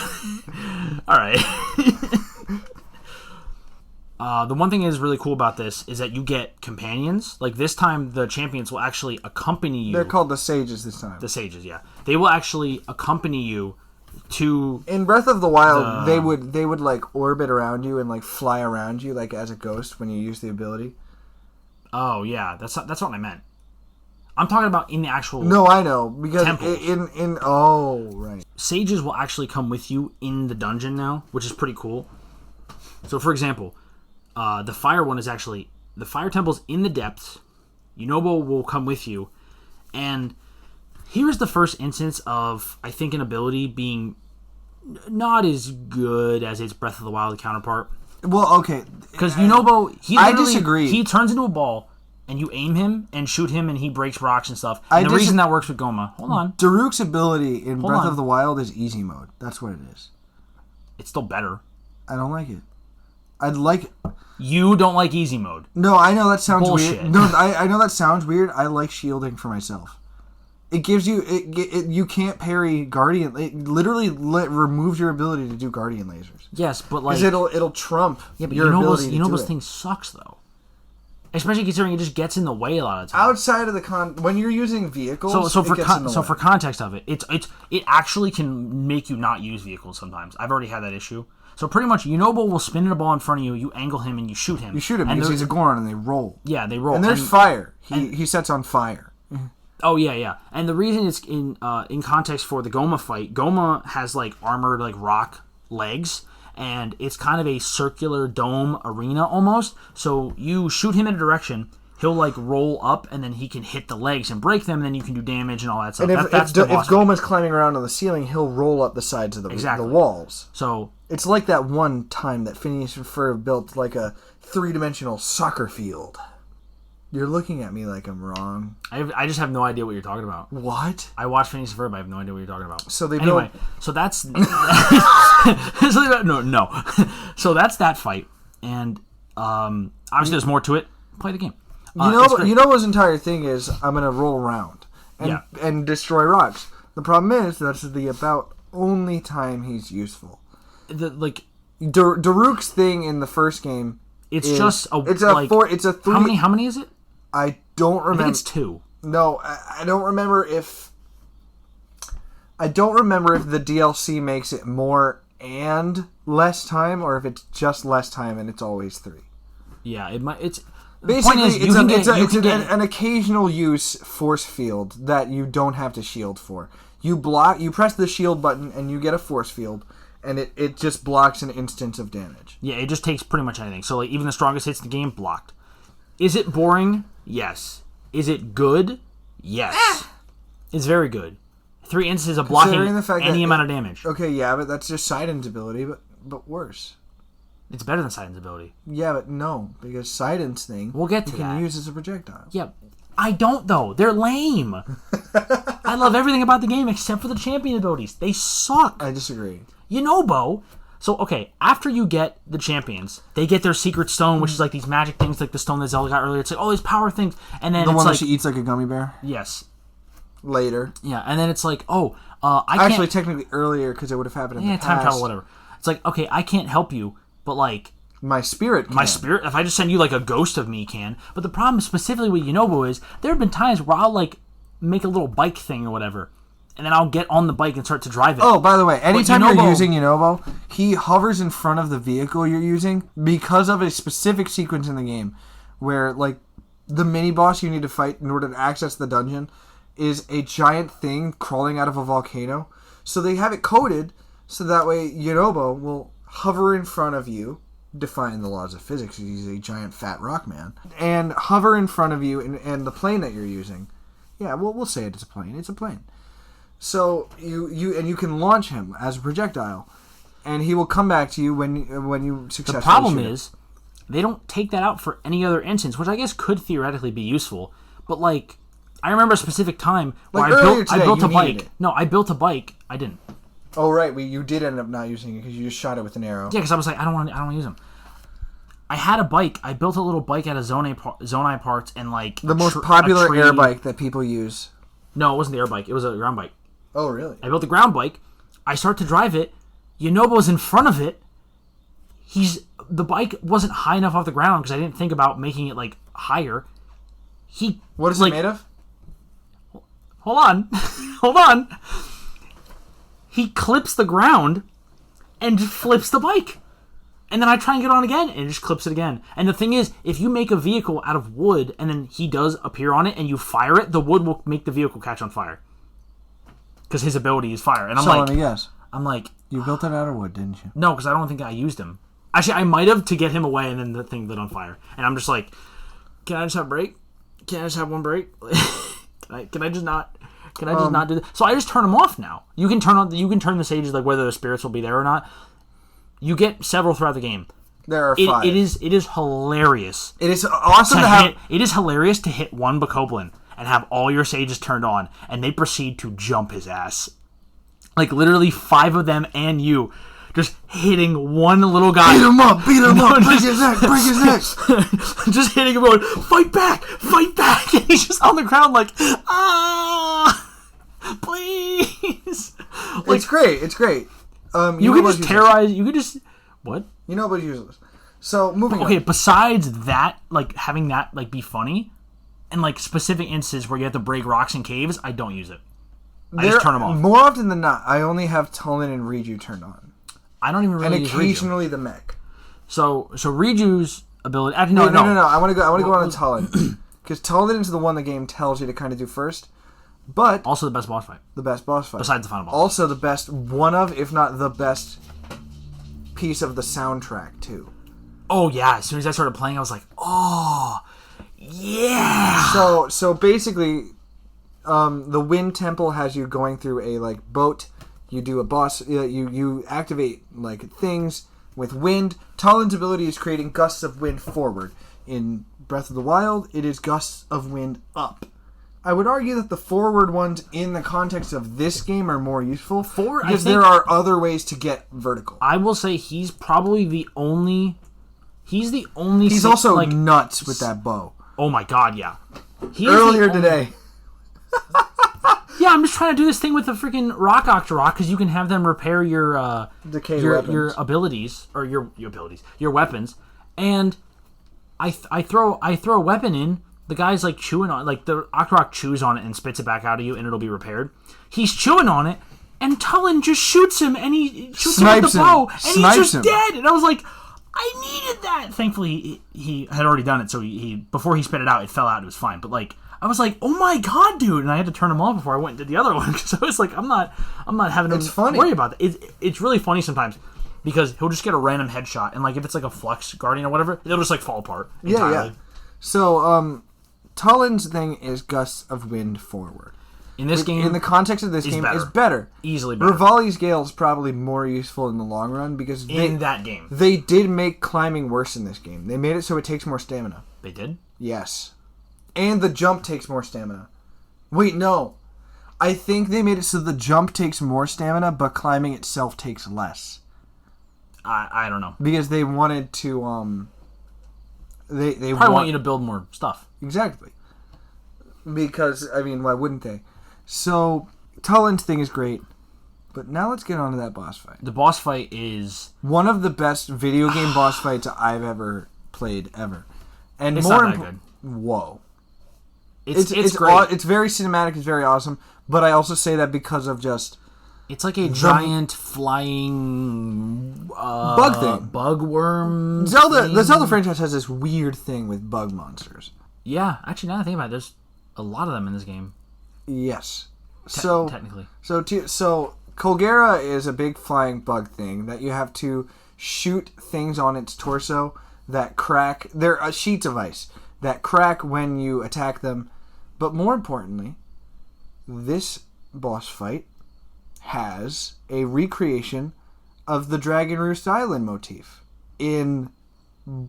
The one thing that is really cool about this is that you get companions. Like this time, the champions will actually accompany you. They're called the Sages this time. The Sages, yeah. They will actually accompany you to... In Breath of the Wild, they would like orbit around you and like fly around you like as a ghost when you use the ability. Oh yeah, that's what I meant. I'm talking about in the actual... No, I know because temples. Right. Sages will actually come with you in the dungeon now, which is pretty cool. So, for example, the fire one is actually the fire temple's in the depths. Yunobo will come with you, and here's the first instance of, I think, an ability being not as good as its Breath of the Wild counterpart. Well, okay. Because Yunobo, I disagree. He turns into a ball, and you aim him and shoot him, and he breaks rocks and stuff. And the reason that works with Goma... Hold on. Daruk's ability in Breath of the Wild is easy mode. That's what it is. It's still better. I don't like it. I'd like... You don't like easy mode. No, I know that sounds Bullshit. weird. No, I know that sounds weird. I like shielding for myself. It gives you... you can't parry Guardian... It literally removes your ability to do Guardian lasers. Yes, but like... Because it'll trump your ability to do it. Yunobo's thing sucks, though. Especially considering it just gets in the way a lot of times. Outside of the when you're using vehicles, for context of it, it actually can make you not use vehicles sometimes. I've already had that issue. So pretty much, Yunobo will spin in a ball in front of you, you angle him, and you shoot him. You shoot him because he's a Goron, and they roll. Yeah, they roll. And there's fire. He sets on fire. Oh yeah. And the reason it's in context for the Goma fight, Goma has like armored like rock legs, and it's kind of a circular dome arena almost. So you shoot him in a direction, he'll like roll up, and then he can hit the legs and break them, and then you can do damage and all that stuff. And if Goma's climbing around on the ceiling, he'll roll up the sides of the walls. So it's like that one time that Phineas and Ferb built like a 3-dimensional soccer field. You're looking at me like I'm wrong. I just have no idea what you're talking about. What? I watched Phineas and Ferb. I have no idea what you're talking about. So so that's no. So that's that fight, and obviously there's more to it. Play the game. Yunobo's entire thing is I'm gonna roll around and destroy rocks. The problem is that's the about only time he's useful. Daruk's thing in the first game. It's just a 3. How many is it? I don't remember. I think it's 2. No, I don't remember if the DLC makes it more and less time, or if it's just less time and it's always 3. Yeah, it might. It's basically it's an occasional use force field that you don't have to shield for. You press the shield button and you get a force field. And it just blocks an instance of damage. Yeah, it just takes pretty much anything. So, like, even the strongest hits in the game, blocked. Is it boring? Yes. Is it good? Yes. It's very good. 3 instances of blocking any amount of damage. Okay, yeah, but that's just Sidon's ability, but worse. It's better than Sidon's ability. Yeah, but no, because Sidon's thing we'll get to you can use as a projectile. Yeah, I don't, though. They're lame. I love everything about the game except for the champion abilities. They suck. I disagree. Yunobo. So, okay, after you get the champions, they get their secret stone, which is like these magic things, like the stone that Zelda got earlier. It's like, oh, these power things. And then the one that she eats like a gummy bear? Yes. Later. Yeah, and then it's like, I can't... Actually, technically earlier, because it would have happened in the past. Yeah, time travel, whatever. It's like, okay, I can't help you, but like... My spirit can. If I just send you like a ghost of me can. But the problem specifically with Yunobo is, there have been times where I'll like make a little bike thing or whatever, and then I'll get on the bike and start to drive it. Oh, by the way, anytime you're using Yunobo, he hovers in front of the vehicle you're using because of a specific sequence in the game where, like, the mini-boss you need to fight in order to access the dungeon is a giant thing crawling out of a volcano. So they have it coded so that way Yunobo will hover in front of you, defying the laws of physics, he's a giant fat rock man, and hover in front of you and the plane that you're using. Yeah, we'll say it's a plane. It's a plane. So you can launch him as a projectile, and he will come back to you when you successfully The problem shoot him. is, they don't take that out for any other instance, which I guess could theoretically be useful. But like, I remember a specific time where I built a bike. No, I built a bike. I didn't. Oh right, you did end up not using it because you just shot it with an arrow. Yeah, because I was like, I don't want to use them. I had a bike. I built a little bike out of Zonai parts and like the most popular air bike that people use. No, it wasn't the air bike. It was a ground bike. Oh, really? I built a ground bike. I start to drive it. Yunobo's in front of it. The bike wasn't high enough off the ground because I didn't think about making it like higher. What is it made of? Hold on. He clips the ground and just flips the bike. And then I try and get on again, and it just clips it again. And the thing is, if you make a vehicle out of wood, and then he does appear on it, and you fire it, the wood will make the vehicle catch on fire. Because his ability is fire. And let me guess. I'm like... You built it out of wood, didn't you? No, because I don't think I used him. Actually, I might have to get him away, and then the thing lit on fire. And I'm just like, can I just have a break? Can I just have one break? Can I just not... Can I just not do that? So I just turn them off now. You can turn the sages, like whether the spirits will be there or not. You get several throughout the game. There are 5. It is hilarious. It is awesome to have. It is hilarious to hit one Bokoblin and have all your sages turned on, and they proceed to jump his ass. Like literally 5 of them and you. Just hitting one little guy. Beat him up, break his neck. Just hitting him going, fight back. And he's just on the ground like, please. Like, It's great. You could just terrorize, what? You know what's useless. So, moving on. Okay, besides that, like, having that, like, be funny, and, like, specific instances where you have to break rocks in caves, I don't use it. I just turn them off. More often than not, I only have Tulin and Riju turned on. I don't even really use Riju. And occasionally the mech. So Riju's ability... No. I want to go on to Tulin. Because Tulin is the one the game tells you to kind of do first. But... Also the best boss fight. The best boss fight. Besides the final boss. Also the best, one of, if not the best piece of the soundtrack, too. Oh, yeah. As soon as I started playing, I was like, oh, yeah. So basically, the Wind Temple has you going through a, like, boat. You do a boss, you activate, like, things with wind. Tulin's ability is creating gusts of wind forward. In Breath of the Wild, it is gusts of wind up. I would argue that the forward ones in the context of this game are more useful because there are other ways to get vertical. I will say he's probably the only... He's also like, nuts with that bow. Oh my god, yeah. Earlier today. Yeah, I'm just trying to do this thing with the freaking Rock Octorok because you can have them repair your abilities or your abilities, your weapons. And I throw a weapon in. The guy's like chewing on, like the Octorok chews on it and spits it back out of you, and it'll be repaired. He's chewing on it, and Tulin just shoots him, and he shoots him with the bow, and he's just dead. And I was like, I needed that. Thankfully, he had already done it, so he before he spit it out, it fell out. It was fine. But like, I was like, oh my god, dude! And I had to turn him off before I went and did the other one because I was like, I'm not having to worry about that. It's really funny sometimes because he'll just get a random headshot, and like if it's like a Flux Guardian or whatever, it'll just like fall apart entirely. Yeah. So Tulin's thing is gusts of wind forward. In this game, in the context of this game, is better. Easily better. Rivali's Gale is probably more useful in the long run because that game they did make climbing worse in this game. They made it so it takes more stamina. They did? Yes. And the jump takes more stamina. Wait, no. I think they made it so the jump takes more stamina, but climbing itself takes less. I don't know. Because they wanted to they probably want you to build more stuff. Exactly. Because, I mean, why wouldn't they? So, Tulin's thing is great. But now let's get on to that boss fight. The boss fight is... one of the best video game boss fights I've ever played, ever. And it's more not that good. Whoa. It's great. It's very cinematic. It's very awesome. But I also say that because of just... it's like a giant flying... bug thing. Bug worm The Zelda franchise has this weird thing with bug monsters. Yeah. Actually, now that I think about it, there's a lot of them in this game. Yes. Technically. So Colgera is a big flying bug thing that you have to shoot things on its torso that crack. They're sheets of ice that crack when you attack them. But more importantly, this boss fight has a recreation of the Dragon Roost Island motif in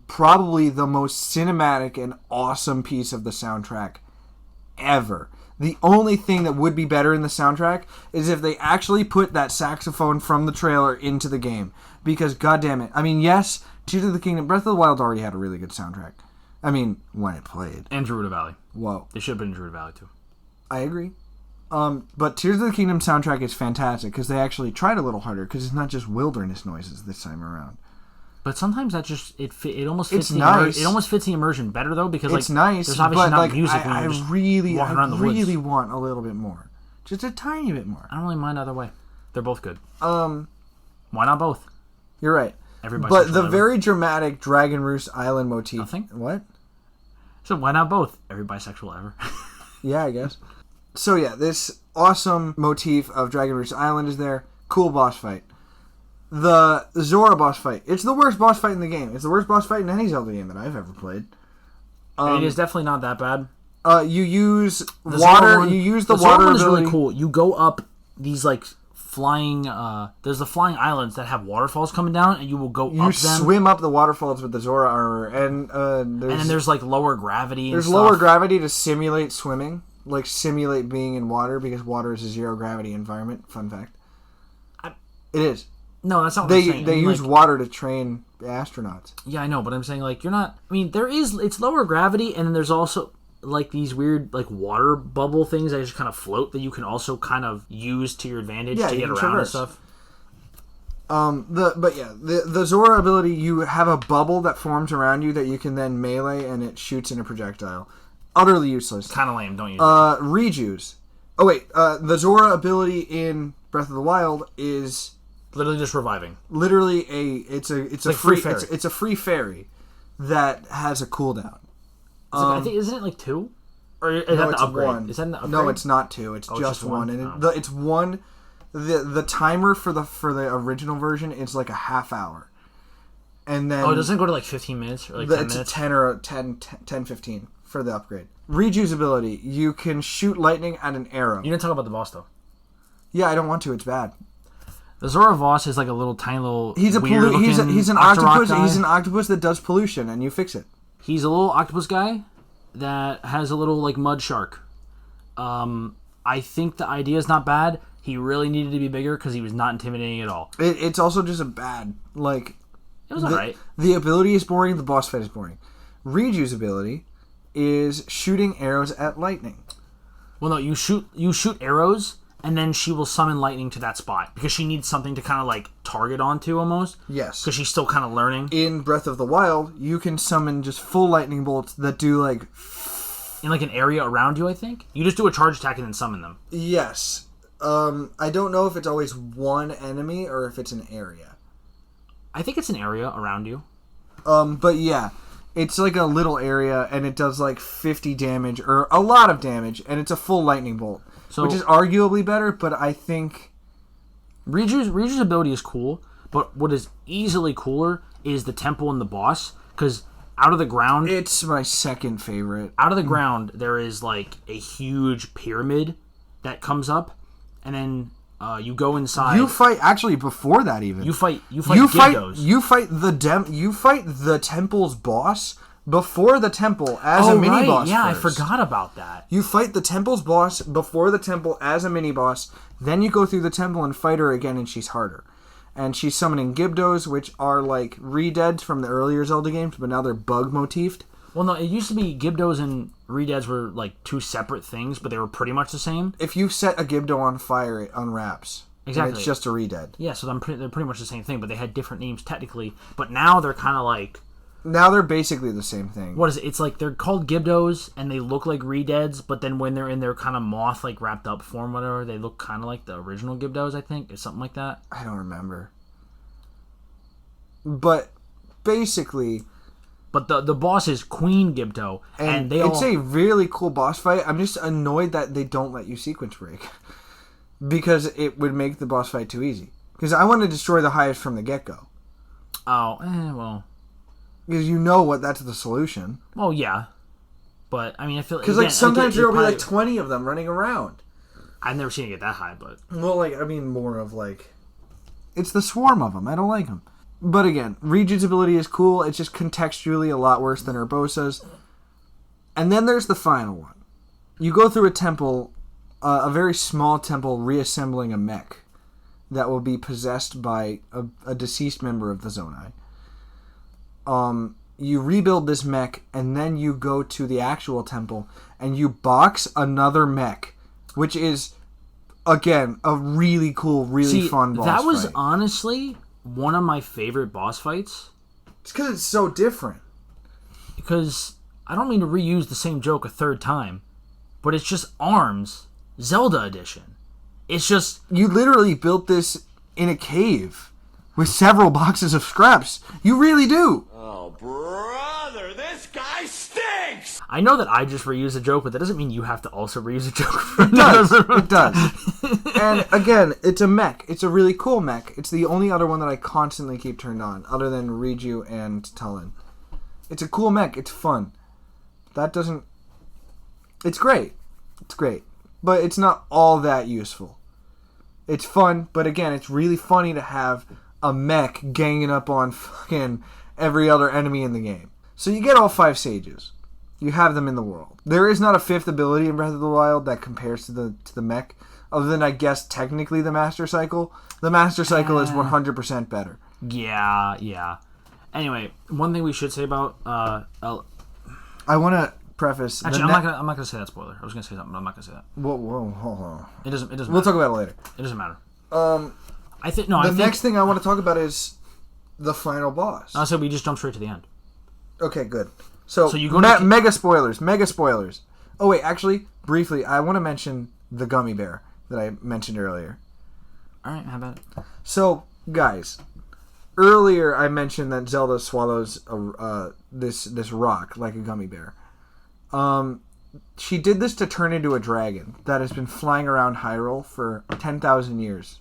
probably the most cinematic and awesome piece of the soundtrack ever. The only thing that would be better in the soundtrack is if they actually put that saxophone from the trailer into the game. Because, goddammit, I mean, yes, Tears of the Kingdom, Breath of the Wild already had a really good soundtrack. I mean, when it played. And Gerudo Valley. Whoa. They should have been in Gerudo Valley, too. I agree. But Tears of the Kingdom soundtrack is fantastic because they actually tried a little harder because it's not just wilderness noises this time around. But sometimes that just it almost fits it almost fits the immersion better though because it's nice. There's obviously but not music when you're just walking around the woods. I really want a little bit more, just a tiny bit more. I don't really mind either way. They're both good. Why not both? You're right. But the very dramatic Dragon Roost Island motif. Nothing. What? So why not both? Every bisexual ever. Yeah, I guess. So yeah, this awesome motif of Dragon Roost Island is there. Cool boss fight. The Zora boss fight. It's the worst boss fight in the game. It's the worst boss fight in any Zelda game that I've ever played. It is definitely not that bad. You use water. You use the water one is ability. really cool. You go up these like flying. There's the flying islands that have waterfalls coming down, and you will go up them. You swim up the waterfalls with the Zora armor, and then there's like lower gravity. There's lower gravity to simulate swimming, like simulate being in water, because water is a zero gravity environment. Fun fact. It is. No, that's not what I'm saying. They use water to train astronauts. Yeah, I know, but I'm saying like you're not. I mean, it's lower gravity, and then there's also like these weird like water bubble things that just kind of float that you can also kind of use to your advantage to get around and stuff. The Zora ability, you have a bubble that forms around you that you can then melee, and it shoots in a projectile. Utterly useless. Kind of lame. Don't use it. Reju's. Oh wait, the Zora ability in Breath of the Wild is literally just reviving. Literally it's a free fairy. It's a free fairy that has a cooldown. I think isn't it like 2? Or is that the upgrade? 1. Is that an upgrade? No, it's not 2. It's just 1. And it's 1. The timer for the original version is like a half hour. And then doesn't it go to like 15 minutes or like 10 minutes? It's 10 or 15 for the upgrade. Reju's ability, you can shoot lightning at an arrow. You didn't talk about the boss though. Yeah, I don't want to. It's bad. The Zora boss is like a little tiny little. He's an octopus. Guy. He's an octopus that does pollution, and you fix it. He's a little octopus guy that has a little like mud shark. I think the idea is not bad. He really needed to be bigger because he was not intimidating at all. It's also just a bad like. It was alright. The ability is boring. The boss fight is boring. Reju's ability is shooting arrows at lightning. Well, no, you shoot arrows. And then she will summon lightning to that spot because she needs something to kind of like target onto almost. Yes. Because she's still kind of learning. In Breath of the Wild, you can summon just full lightning bolts that do like... In like an area around you, I think? You just do a charge attack and then summon them. Yes. I don't know if it's always one enemy or if it's an area. I think it's an area around you. But yeah. It's like a little area and it does like 50 damage or a lot of damage and it's a full lightning bolt. Which is arguably better, but I think... Reju's ability is cool, but what is easily cooler is the temple and the boss, because out of the ground... It's my second favorite. Out of the ground, there is like a huge pyramid that comes up, and then you go inside... You fight, actually, before that even. You fight Gyarados. You fight the temple's boss... Before the temple as a mini boss. Yeah, first. I forgot about that. You fight the temple's boss before the temple as a mini boss, then you go through the temple and fight her again, and she's harder. And she's summoning Gyarados, which are like re-deads from the earlier Zelda games, but now they're bug motifed. Well, no, it used to be Gyarados and re-deads were like two separate things, but they were pretty much the same. If you set a Gyarados on fire, it unwraps. Exactly. It's just a re-dead. Yeah, so they're pretty much the same thing, but they had different names technically. But now they're kind of like... Now they're basically the same thing. What is it? It's like they're called Gyarados, and they look like re-deads, but then when they're in their kind of moth, like wrapped up form, whatever, they look kind of like the original Gyarados, I think. It's something like that. I don't remember. But basically... But the boss is Queen Gyarados, and it's a really cool boss fight. I'm just annoyed that they don't let you sequence break. Because it would make the boss fight too easy. Because I want to destroy the highest from the get-go. Oh, well... Because you know that's the solution. Well, yeah. But, I mean, I feel... Because, like, sometimes there will be, like, 20 of them running around. I've never seen it get that high, but... Well, like, I mean, more of, like... It's the swarm of them. I don't like them. But, again, Reju's ability is cool. It's just contextually a lot worse than Urbosa's. And then there's the final one. You go through a temple, a very small temple, reassembling a mech that will be possessed by a deceased member of the Zonai. You rebuild this mech, and then you go to the actual temple, and you box another mech, which is, again, a really cool, really fun boss fight. That was honestly one of my favorite boss fights. It's because it's so different. Because, I don't mean to reuse the same joke a third time, but it's just ARMS, Zelda edition. It's just... You literally built this in a cave with several boxes of scraps. You really do. Oh, brother, this guy stinks! I know that I just reused a joke, but that doesn't mean you have to also reuse a joke. It does. And again, it's a mech. It's a really cool mech. It's the only other one that I constantly keep turned on, other than Reju and Tulin. It's a cool mech. It's fun. That doesn't... It's great. It's great. But it's not all that useful. It's fun, but again, it's really funny to have a mech ganging up on fucking every other enemy in the game. So you get all 5 sages. You have them in the world. There is not a 5th ability in Breath of the Wild that compares to the mech, other than, I guess, technically the Master Cycle. The Master Cycle is 100% better. Yeah. Anyway, one thing we should say about I want to preface. Actually, I'm not gonna say that spoiler. I was gonna say something, but I'm not gonna say that. Whoa, hold on. It doesn't. We'll matter. talk about it later. It doesn't matter. I think next thing I want to talk about is the final boss. I said we just jump straight to the end. Okay, good. So you go mega spoilers. Oh wait, actually, briefly, I want to mention the gummy bear that I mentioned earlier. All right, how about it? So, guys, earlier I mentioned that Zelda swallows this rock like a gummy bear. She did this to turn into a dragon that has been flying around Hyrule for 10,000 years,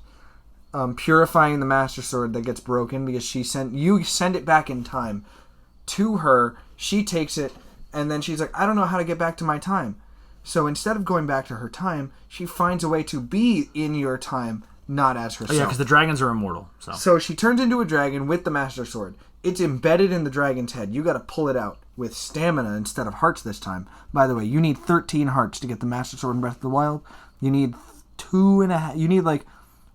purifying the Master Sword that gets broken because you send it back in time to her. She takes it, and then she's like, I don't know how to get back to my time. So instead of going back to her time, she finds a way to be in your time, not as herself. Oh, yeah, because the dragons are immortal. So she turns into a dragon with the Master Sword. It's embedded in the dragon's head. You got to pull it out with stamina instead of hearts this time. By the way, you need 13 hearts to get the Master Sword in Breath of the Wild. You need 2.5. You need like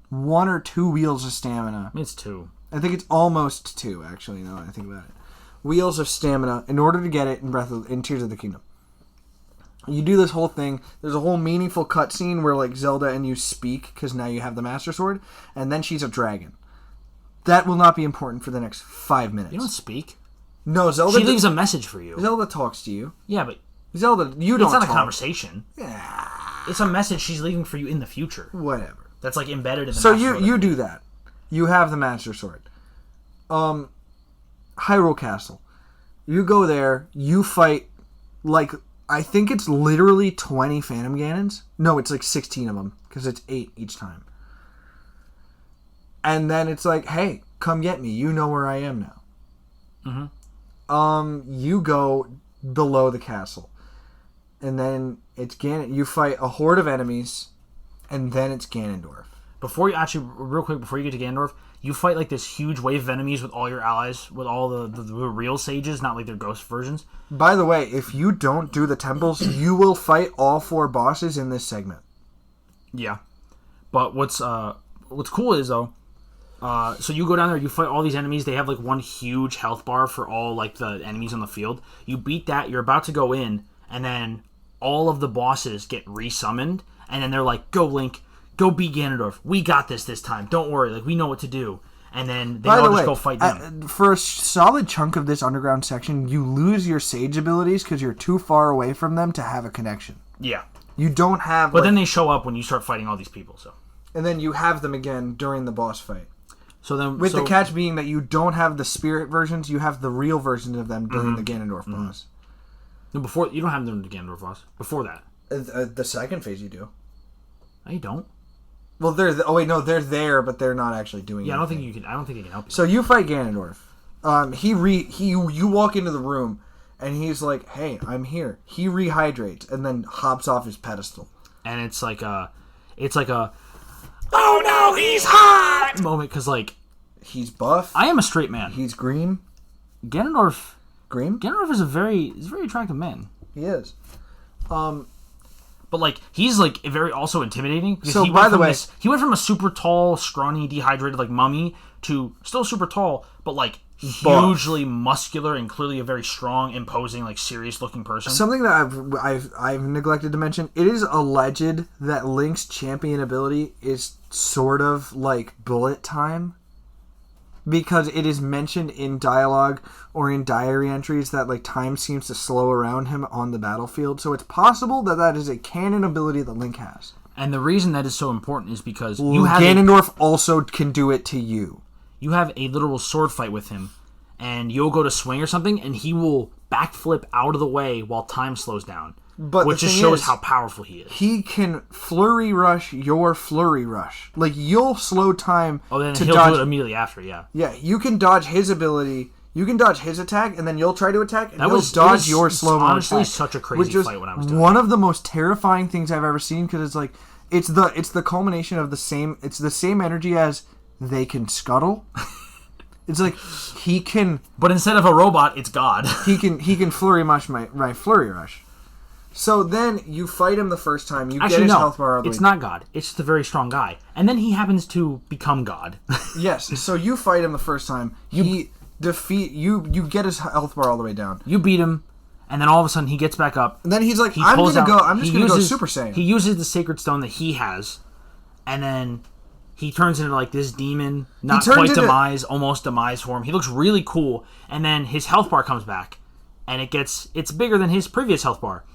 1 or 2 wheels of stamina. It's 2. I think it's almost 2, actually, now that I think about it. Wheels of stamina in order to get it in Tears of the Kingdom. You do this whole thing. There's a whole meaningful cutscene where like Zelda and you speak because now you have the Master Sword, and then she's a dragon. That will not be important for the next 5 minutes. You don't speak. No, Zelda. She leaves a message for you. Zelda talks to you. Yeah, but Zelda, you don't. It's not talk. a conversation. Yeah. It's a message she's leaving for you in the future. Whatever. That's like embedded in the. So Master Sword. you do that. You have the Master Sword. Hyrule Castle. You go there. You fight like. I think it's literally 20 Phantom Ganons. No, it's like 16 of them, because it's 8 each time. And then it's like, hey, come get me. You know where I am now. Mm-hmm. You go below the castle. And then it's you fight a horde of enemies, and then it's Ganondorf. Real quick, before you get to Ganondorf, you fight like this huge wave of enemies with all your allies, with all the real sages, not like their ghost versions. By the way, if you don't do the temples, you will fight all 4 bosses in this segment. Yeah. But what's cool is, though, so you go down there, you fight all these enemies, they have like one huge health bar for all like the enemies on the field. You beat that, you're about to go in, and then all of the bosses get resummoned, and then they're like, go Link, go beat Ganondorf. We got this time. Don't worry. Like, we know what to do. And then they all just go fight them. For a solid chunk of this underground section, you lose your sage abilities because you're too far away from them to have a connection. Yeah. You don't have... But then they show up when you start fighting all these people, so... And then you have them again during the boss fight. So then... The catch being that you don't have the spirit versions, you have the real versions of them during the Ganondorf boss. No, before... You don't have them in the Ganondorf boss. Before that. The second phase you do. No, you don't. Well, they're there, but they're not actually doing. Yeah, anything. I don't think he can help you. So you fight Ganondorf. You walk into the room, and he's like, "Hey, I'm here." He rehydrates and then hops off his pedestal. And it's like a, oh no, he's hot moment, because like, he's buff. I am a straight man. He's green. Ganondorf. Green. Ganondorf is a very attractive man. He is. But like he's like very also intimidating. So by the way, he went from a super tall, scrawny, dehydrated like mummy to still super tall, but like hugely muscular and clearly a very strong, imposing, like serious looking person. Something that I've neglected to mention: it is alleged that Link's champion ability is sort of like bullet time, because it is mentioned in dialogue or in diary entries that like time seems to slow around him on the battlefield. So it's possible that is a canon ability that Link has. And the reason that is so important is because Ganondorf also can do it to you. You have a literal sword fight with him, and you'll go to swing or something, and he will backflip out of the way while time slows down. But which just shows how powerful he is. He can flurry rush your flurry rush. Like, you'll slow time to he'll dodge. Do it immediately after, yeah. Yeah, you can dodge his ability. You can dodge his attack, and then you'll try to attack, and he'll dodge your slow-mo attack. Honestly, such a crazy fight when I was doing it. One of the most terrifying things I've ever seen, because it's like, It's the culmination of the same. It's the same energy as they can scuttle. It's like he can. But instead of a robot, it's God. He can flurry rush my flurry rush. So then you fight him the first time. You get his health bar. It's not God. It's just a very strong guy, and then he happens to become God. Yes. So you fight him the first time. You get his health bar all the way down. You beat him, and then all of a sudden he gets back up. And then he's like, I'm just gonna go Super Saiyan. He uses the Sacred Stone that he has, and then he turns into like this demon, not quite demise, almost demise form. He looks really cool, and then his health bar comes back, and it's bigger than his previous health bar.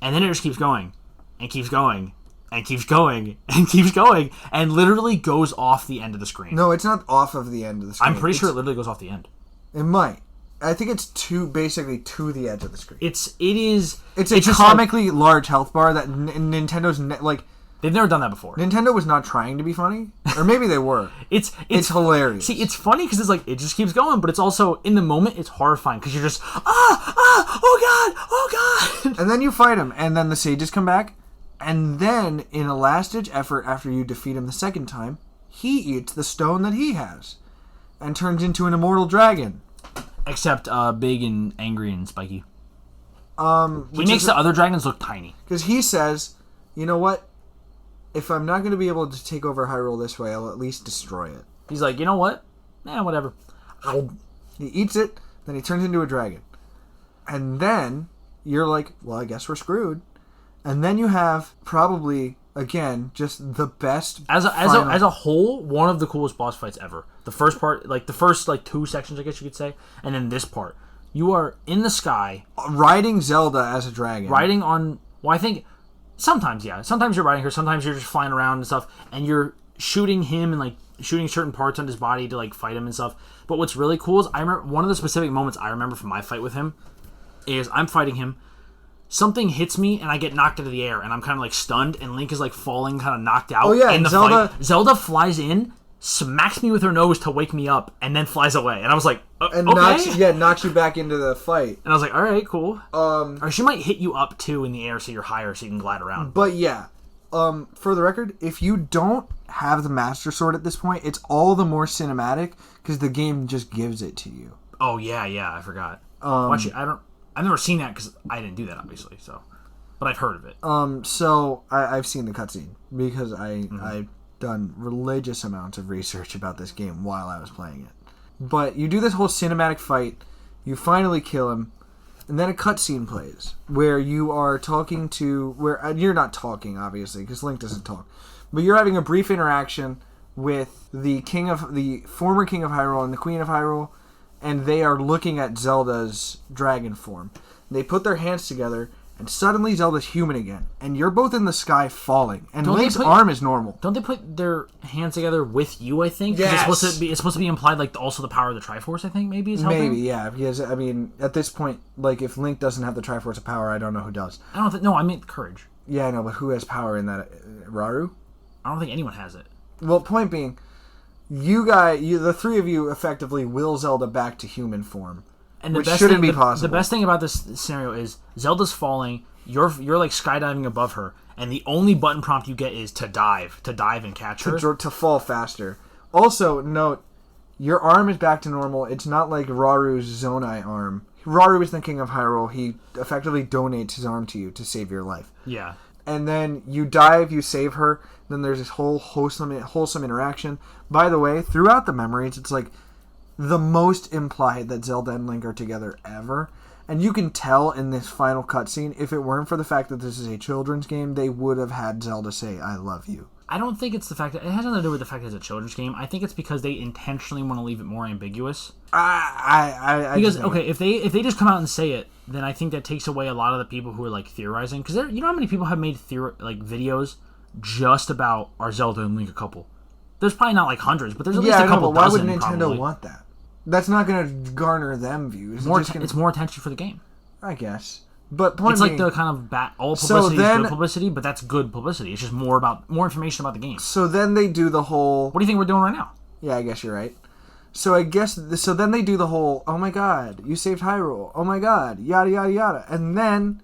And then it just keeps going, and keeps going, and keeps going, and keeps going, and literally goes off the end of the screen. No, it's not off of the end of the screen. I'm pretty sure it literally goes off the end. It might. I think it's basically to the edge of the screen. It is. It's a comically large health bar that Nintendo's like. They've never done that before. Nintendo was not trying to be funny, or maybe they were. It's hilarious. See, it's funny because it's like it just keeps going, but it's also in the moment it's horrifying because you're just oh god. And then you fight him, and then the sages come back, and then in a last-ditch effort, after you defeat him the second time, he eats the stone that he has, and turns into an immortal dragon. Except big and angry and spiky. He makes the other dragons look tiny because he says, "You know what? If I'm not going to be able to take over Hyrule this way, I'll at least destroy it." He's like, you know what? Whatever. He eats it, then he turns into a dragon. And then you're like, well, I guess we're screwed. And then you have probably, again, just the best... As a whole, one of the coolest boss fights ever. The first part, like the first 2 sections, I guess you could say, and then this part. You are in the sky. Riding Zelda as a dragon. Riding on... Well, I think... Sometimes, yeah. Sometimes you're riding her. Sometimes you're just flying around and stuff. And you're shooting him and, shooting certain parts on his body to, fight him and stuff. But what's really cool is I remember one of the specific moments I remember from my fight with him is I'm fighting him. Something hits me and I get knocked into the air. And I'm kind of, stunned. And Link is, falling, kind of knocked out. Oh, yeah. In the Zelda... fight. Zelda flies in, smacks me with her nose to wake me up, and then flies away. And I was like, and okay. knocks you back into the fight. And I was like, all right, cool. Or she might hit you up too in the air so you're higher so you can glide around. But yeah, for the record, if you don't have the Master Sword at this point, it's all the more cinematic because the game just gives it to you. Oh yeah, I forgot. Watch it. I've never seen that because I didn't do that obviously. So, but I've heard of it. So I've seen the cutscene because I've done religious amounts of research about this game while I was playing it. But you do this whole cinematic fight, you finally kill him, and then a cutscene plays where you are talking to... you're not talking, obviously, because Link doesn't talk. But you're having a brief interaction with the former King of Hyrule and the Queen of Hyrule, and they are looking at Zelda's dragon form. They put their hands together, and suddenly Zelda's human again, and you're both in the sky falling, and Link's arm is normal. Don't they put their hands together with you, I think? Yes. It's supposed to be implied, also the power of the Triforce, I think, maybe, is helping? Maybe, yeah, because, I mean, at this point, if Link doesn't have the Triforce of power, I don't know who does. No, I mean courage. Yeah, I know, but who has power in that? Rauru? I don't think anyone has it. Well, point being, the three of you effectively will Zelda back to human form, and which shouldn't be possible. The best thing about this scenario is Zelda's falling, you're skydiving above her, and the only button prompt you get is to dive and catch her. To fall faster. Also, note, your arm is back to normal. It's not like Raru's Zonai arm. Raru is the King of Hyrule. He effectively donates his arm to you to save your life. Yeah. And then you dive, you save her, then there's this whole wholesome interaction. By the way, throughout the memories, it's the most implied that Zelda and Link are together ever. And you can tell in this final cutscene, if it weren't for the fact that this is a children's game, they would have had Zelda say, "I love you." I don't think it's the fact that... It has nothing to do with the fact that it's a children's game. I think it's because they intentionally want to leave it more ambiguous. Because, okay, if they just come out and say it, then I think that takes away a lot of the people who are, theorizing. Because you know how many people have made, videos just about, are Zelda and Link a couple? There's probably not, hundreds, but there's at least a couple dozen, why would Nintendo want that? That's not going to garner them views. It's more attention for the game. I guess. But it's the kind of all publicity is good publicity, but that's good publicity. It's just more information about the game. So then they do the whole... What do you think we're doing right now? Yeah, I guess you're right. So then they do the whole, oh my god, you saved Hyrule. Oh my god, yada yada yada. And then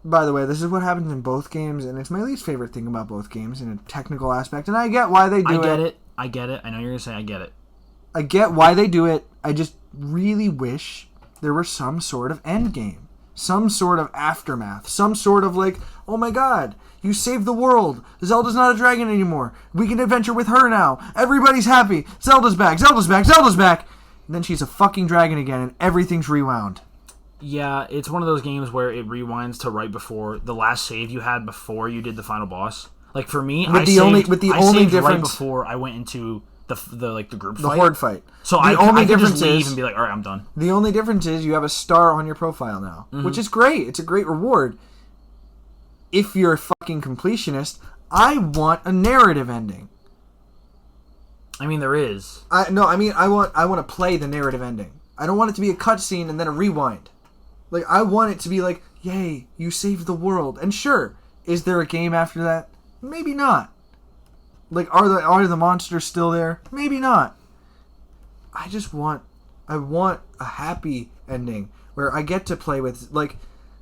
by the way, this is what happens in both games, and it's my least favorite thing about both games in a technical aspect, and I get why they do it. I get it. I know you're going to say I get it. I get why they do it. I just really wish there were some sort of end game. Some sort of aftermath. Some sort of like, oh my god, you saved the world. Zelda's not a dragon anymore. We can adventure with her now. Everybody's happy. Zelda's back. Zelda's back. Zelda's back. And then she's a fucking dragon again, and everything's rewound. Yeah, it's one of those games where it rewinds to right before the last save you had before you did the final boss. Like for me, I saved right before I went into the group fight. The horde fight. So I could just leave and be like, all right, I'm done. The only difference is you have a star on your profile now, which is great. It's a great reward. If you're a fucking completionist, I want a narrative ending. I mean, there is. I want to play the narrative ending. I don't want it to be a cutscene and then a rewind. Like, I want it to be like, yay, you saved the world. And sure, is there a game after that? Maybe not. Like, are the monsters still there? Maybe not. I want a happy ending where I get to play with, like,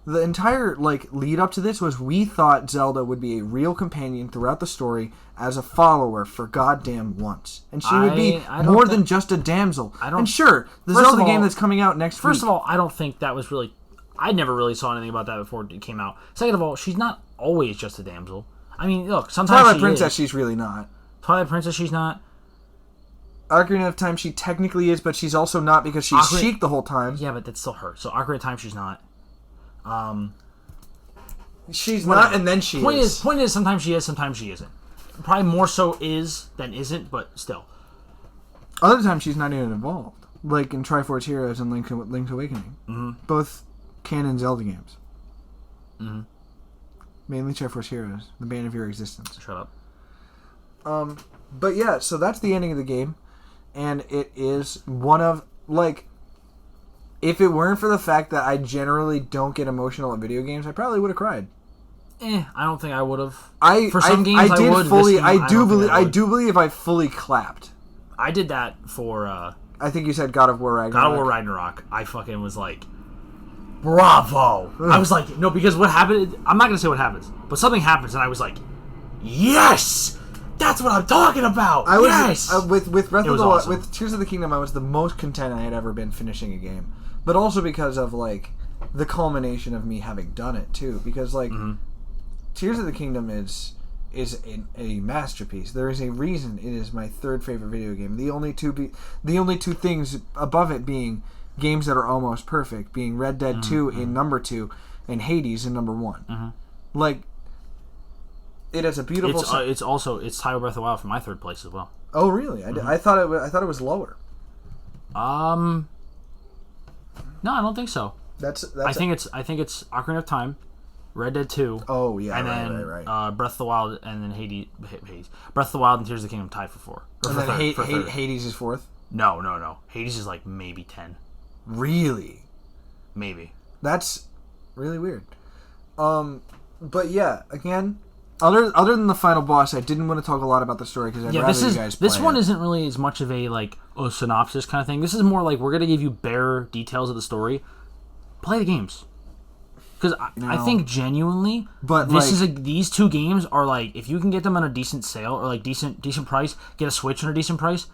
the entire, like, lead up to this was we thought Zelda would be a real companion throughout the story as a follower for goddamn once. And she would be more than just a damsel. And sure, the Zelda game that's coming out next week. First of all, I don't think that was really... I never really saw anything about that before it came out. Second of all, she's not always just a damsel. I mean, look, sometimes Twilight Princess, she's really not. Twilight Princess, she's not. Ocarina of Time, she technically is, but she's also not because she's Sheik the whole time. Yeah, but that's still her. So Ocarina of Time, she's not. She's not, and then she is. Point is, sometimes she is, sometimes she isn't. Probably more so is than isn't, but still. Other times she's not even involved. Like in Triforce Heroes and Link's Awakening. Mm-hmm. Both canon Zelda games. Mm-hmm. Mainly Triforce Heroes, the bane of your existence. Shut up. But yeah, so that's the ending of the game. And it is one of, like, if it weren't for the fact that I generally don't get emotional at video games, I probably would have cried. I don't think I would have. For some games I would. I do believe I fully clapped. I did that for... I think you said God of War Ragnarok. God of War Ragnarok. I fucking was like... Bravo! I was like, no, because what happened... I'm not going to say what happens, but something happens, and I was like, yes! That's what I'm talking about! Yes! With Breath of the Wild, with Tears of the Kingdom, I was the most content I had ever been finishing a game. But also because of, like, the culmination of me having done it, too. Because, like, Tears of the Kingdom is a masterpiece. There is a reason it is my third favorite video game. The only two things above it being games that are almost perfect, being Red Dead 2 in number 2 and Hades in number 1. Like, it has a beautiful... It's tied with Breath of the Wild for my third place as well. Oh, really? I thought it was lower. No, I don't think so. I think it's Ocarina of Time, Red Dead 2. Oh yeah, and then right. Breath of the Wild, and then Hades. Breath of the Wild and Tears of the Kingdom tied for 4. And then Hades is 4th. No. Hades is like maybe 10. Really? Maybe. That's really weird. But yeah, again, other than the final boss, I didn't want to talk a lot about the story because you guys play this one isn't really as much of a like a synopsis kind of thing. This is more like we're gonna give you bare details of the story. Play the games. Because I think genuinely, but these two games are like, if you can get them on a decent sale or like decent price, get a Switch on a decent price,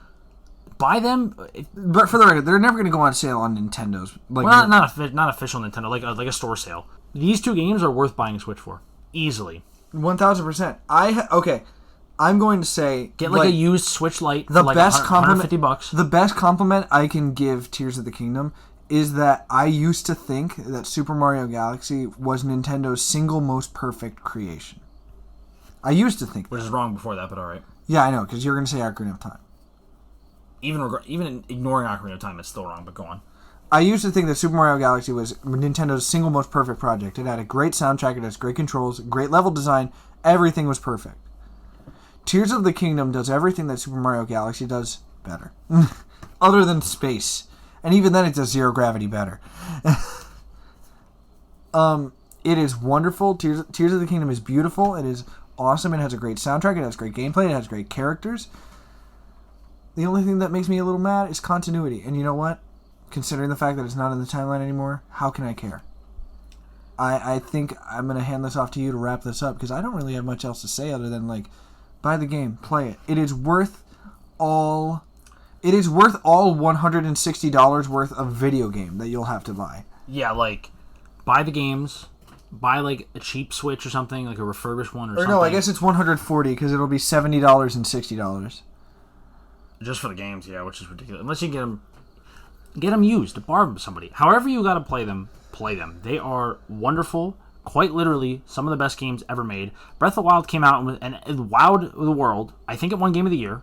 buy them. But for the record, they're never going to go on sale on Nintendo's. Like, well, not official Nintendo, like a store sale. These two games are worth buying a Switch for easily. 1,000%. I'm going to say get like a used Switch Lite for like $150. The best compliment I can give Tears of the Kingdom is that I used to think that Super Mario Galaxy was Nintendo's single most perfect creation. I used to think that. Which is wrong before that, but alright. Yeah, I know, because you're going to say Ocarina of Time. Even ignoring Ocarina of Time, it's still wrong, but go on. I used to think that Super Mario Galaxy was Nintendo's single most perfect project. It had a great soundtrack, it has great controls, great level design, everything was perfect. Tears of the Kingdom does everything that Super Mario Galaxy does better. Other than space. And even then it does zero gravity better. It is wonderful. Tears of the Kingdom is beautiful. It is awesome. It has a great soundtrack. It has great gameplay. It has great characters. The only thing that makes me a little mad is continuity. And you know what? Considering the fact that it's not in the timeline anymore, how can I care? I think I'm going to hand this off to you to wrap this up because I don't really have much else to say other than, like, buy the game, play it. It is worth all $160 worth of video game that you'll have to buy. Yeah, like, buy the games, buy, like, a cheap Switch or something, like a refurbished one or something. No, I guess it's $140 because it'll be $70 and $60. Just for the games, yeah, which is ridiculous. Unless you get them used, borrow them to somebody. However you got to play them, play them. They are wonderful. Quite literally, some of the best games ever made. Breath of the Wild came out and wowed the world. I think it won Game of the Year.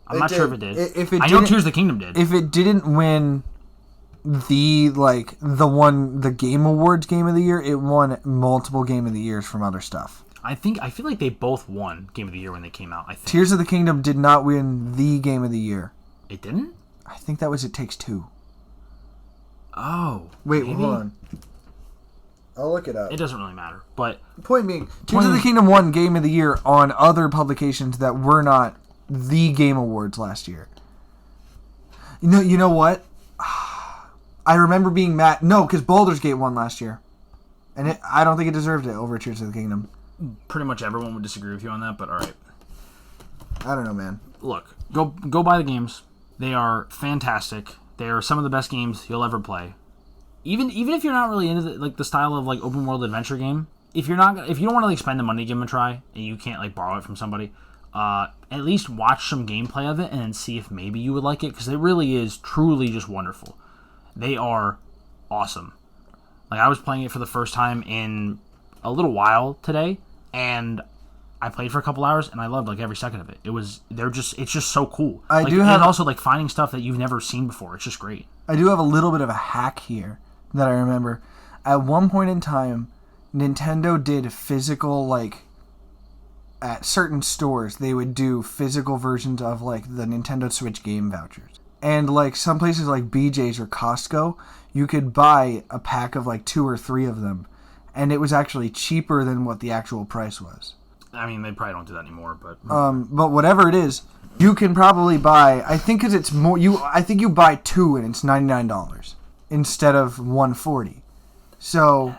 I'm not sure if it did. I know Tears of the Kingdom did. If it didn't win the Game Awards Game of the Year, it won multiple Game of the Years from other stuff. I feel like they both won Game of the Year when they came out. I think Tears of the Kingdom did not win the Game of the Year. It didn't? I think that was It Takes Two. Oh. Wait, hold on. I'll look it up. It doesn't really matter. But point being, Tears of the Kingdom won Game of the Year on other publications that were not the Game Awards last year. You know what? I remember being mad. No, because Baldur's Gate won last year. And I don't think it deserved it over Tears of the Kingdom. Pretty much everyone would disagree with you on that, but alright. I don't know, man. Look, go buy the games. They are fantastic. They are some of the best games you'll ever play. Even if you're not really into the style of like open world adventure game, if you don't want to like spend the money to give them a try and you can't like borrow it from somebody, at least watch some gameplay of it and then see if maybe you would like it because it really is truly just wonderful. They are awesome. Like I was playing it for the first time in a little while today, and I played for a couple hours and I loved like every second of it. It's just so cool. And also like finding stuff that you've never seen before. It's just great. I do have a little bit of a hack here that I remember. At one point in time, Nintendo did physical, like, at certain stores, they would do physical versions of, like, the Nintendo Switch game vouchers. And, like, some places like BJ's or Costco, you could buy a pack of, like, 2 or 3 of them. And it was actually cheaper than what the actual price was. I mean, they probably don't do that anymore, but... But whatever it is, you can probably buy... I think because it's more... I think you buy 2 and it's $99 instead of $140. So,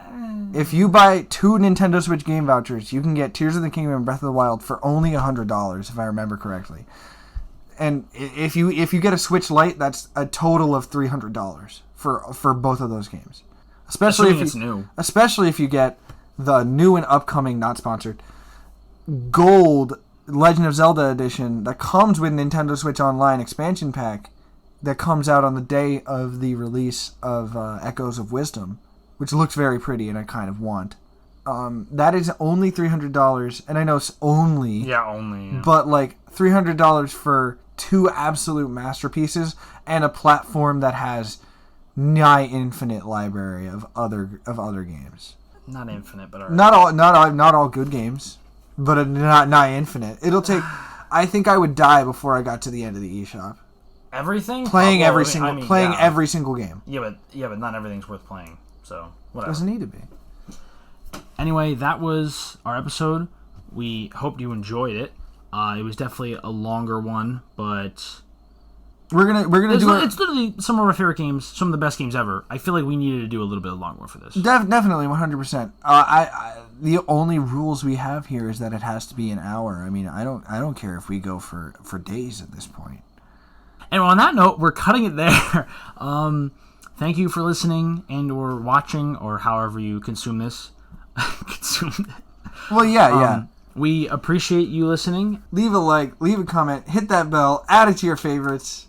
if you buy 2 Nintendo Switch game vouchers, you can get Tears of the Kingdom and Breath of the Wild for only $100, if I remember correctly. And if you get a Switch Lite, that's a total of $300 for both of those games. Especially if it's new. Especially if you get the new and upcoming, not sponsored, Gold Legend of Zelda edition that comes with Nintendo Switch Online expansion pack that comes out on the day of the release of Echoes of Wisdom, which looks very pretty and I kind of want. That is only $300, and I know it's only... Yeah, only. Yeah. But, like, $300 for 2 absolute masterpieces and a platform that has nigh infinite library of other games. Not infinite, but... Not all good games, but not nigh infinite. It'll take... I think I would die before I got to the end of the eShop. Everything? Playing every single game. Yeah, but not everything's worth playing. So, whatever. Doesn't need to be. Anyway, that was our episode. We hope you enjoyed it. It was definitely a longer one, but we're gonna do it's literally some of our favorite games, some of the best games ever. I feel like we needed to do a little bit longer one for this. Definitely, 100%. The only rules we have here is that it has to be an hour. I mean, I don't care if we go for days at this point. And on that note, we're cutting it there. Thank you for listening and or watching or however you consume this. Well, yeah. We appreciate you listening. Leave a like, leave a comment, hit that bell, add it to your favorites.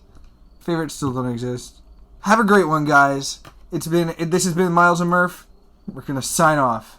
Favorites still don't exist. Have a great one, guys. This has been Myles and Murph. We're gonna sign off.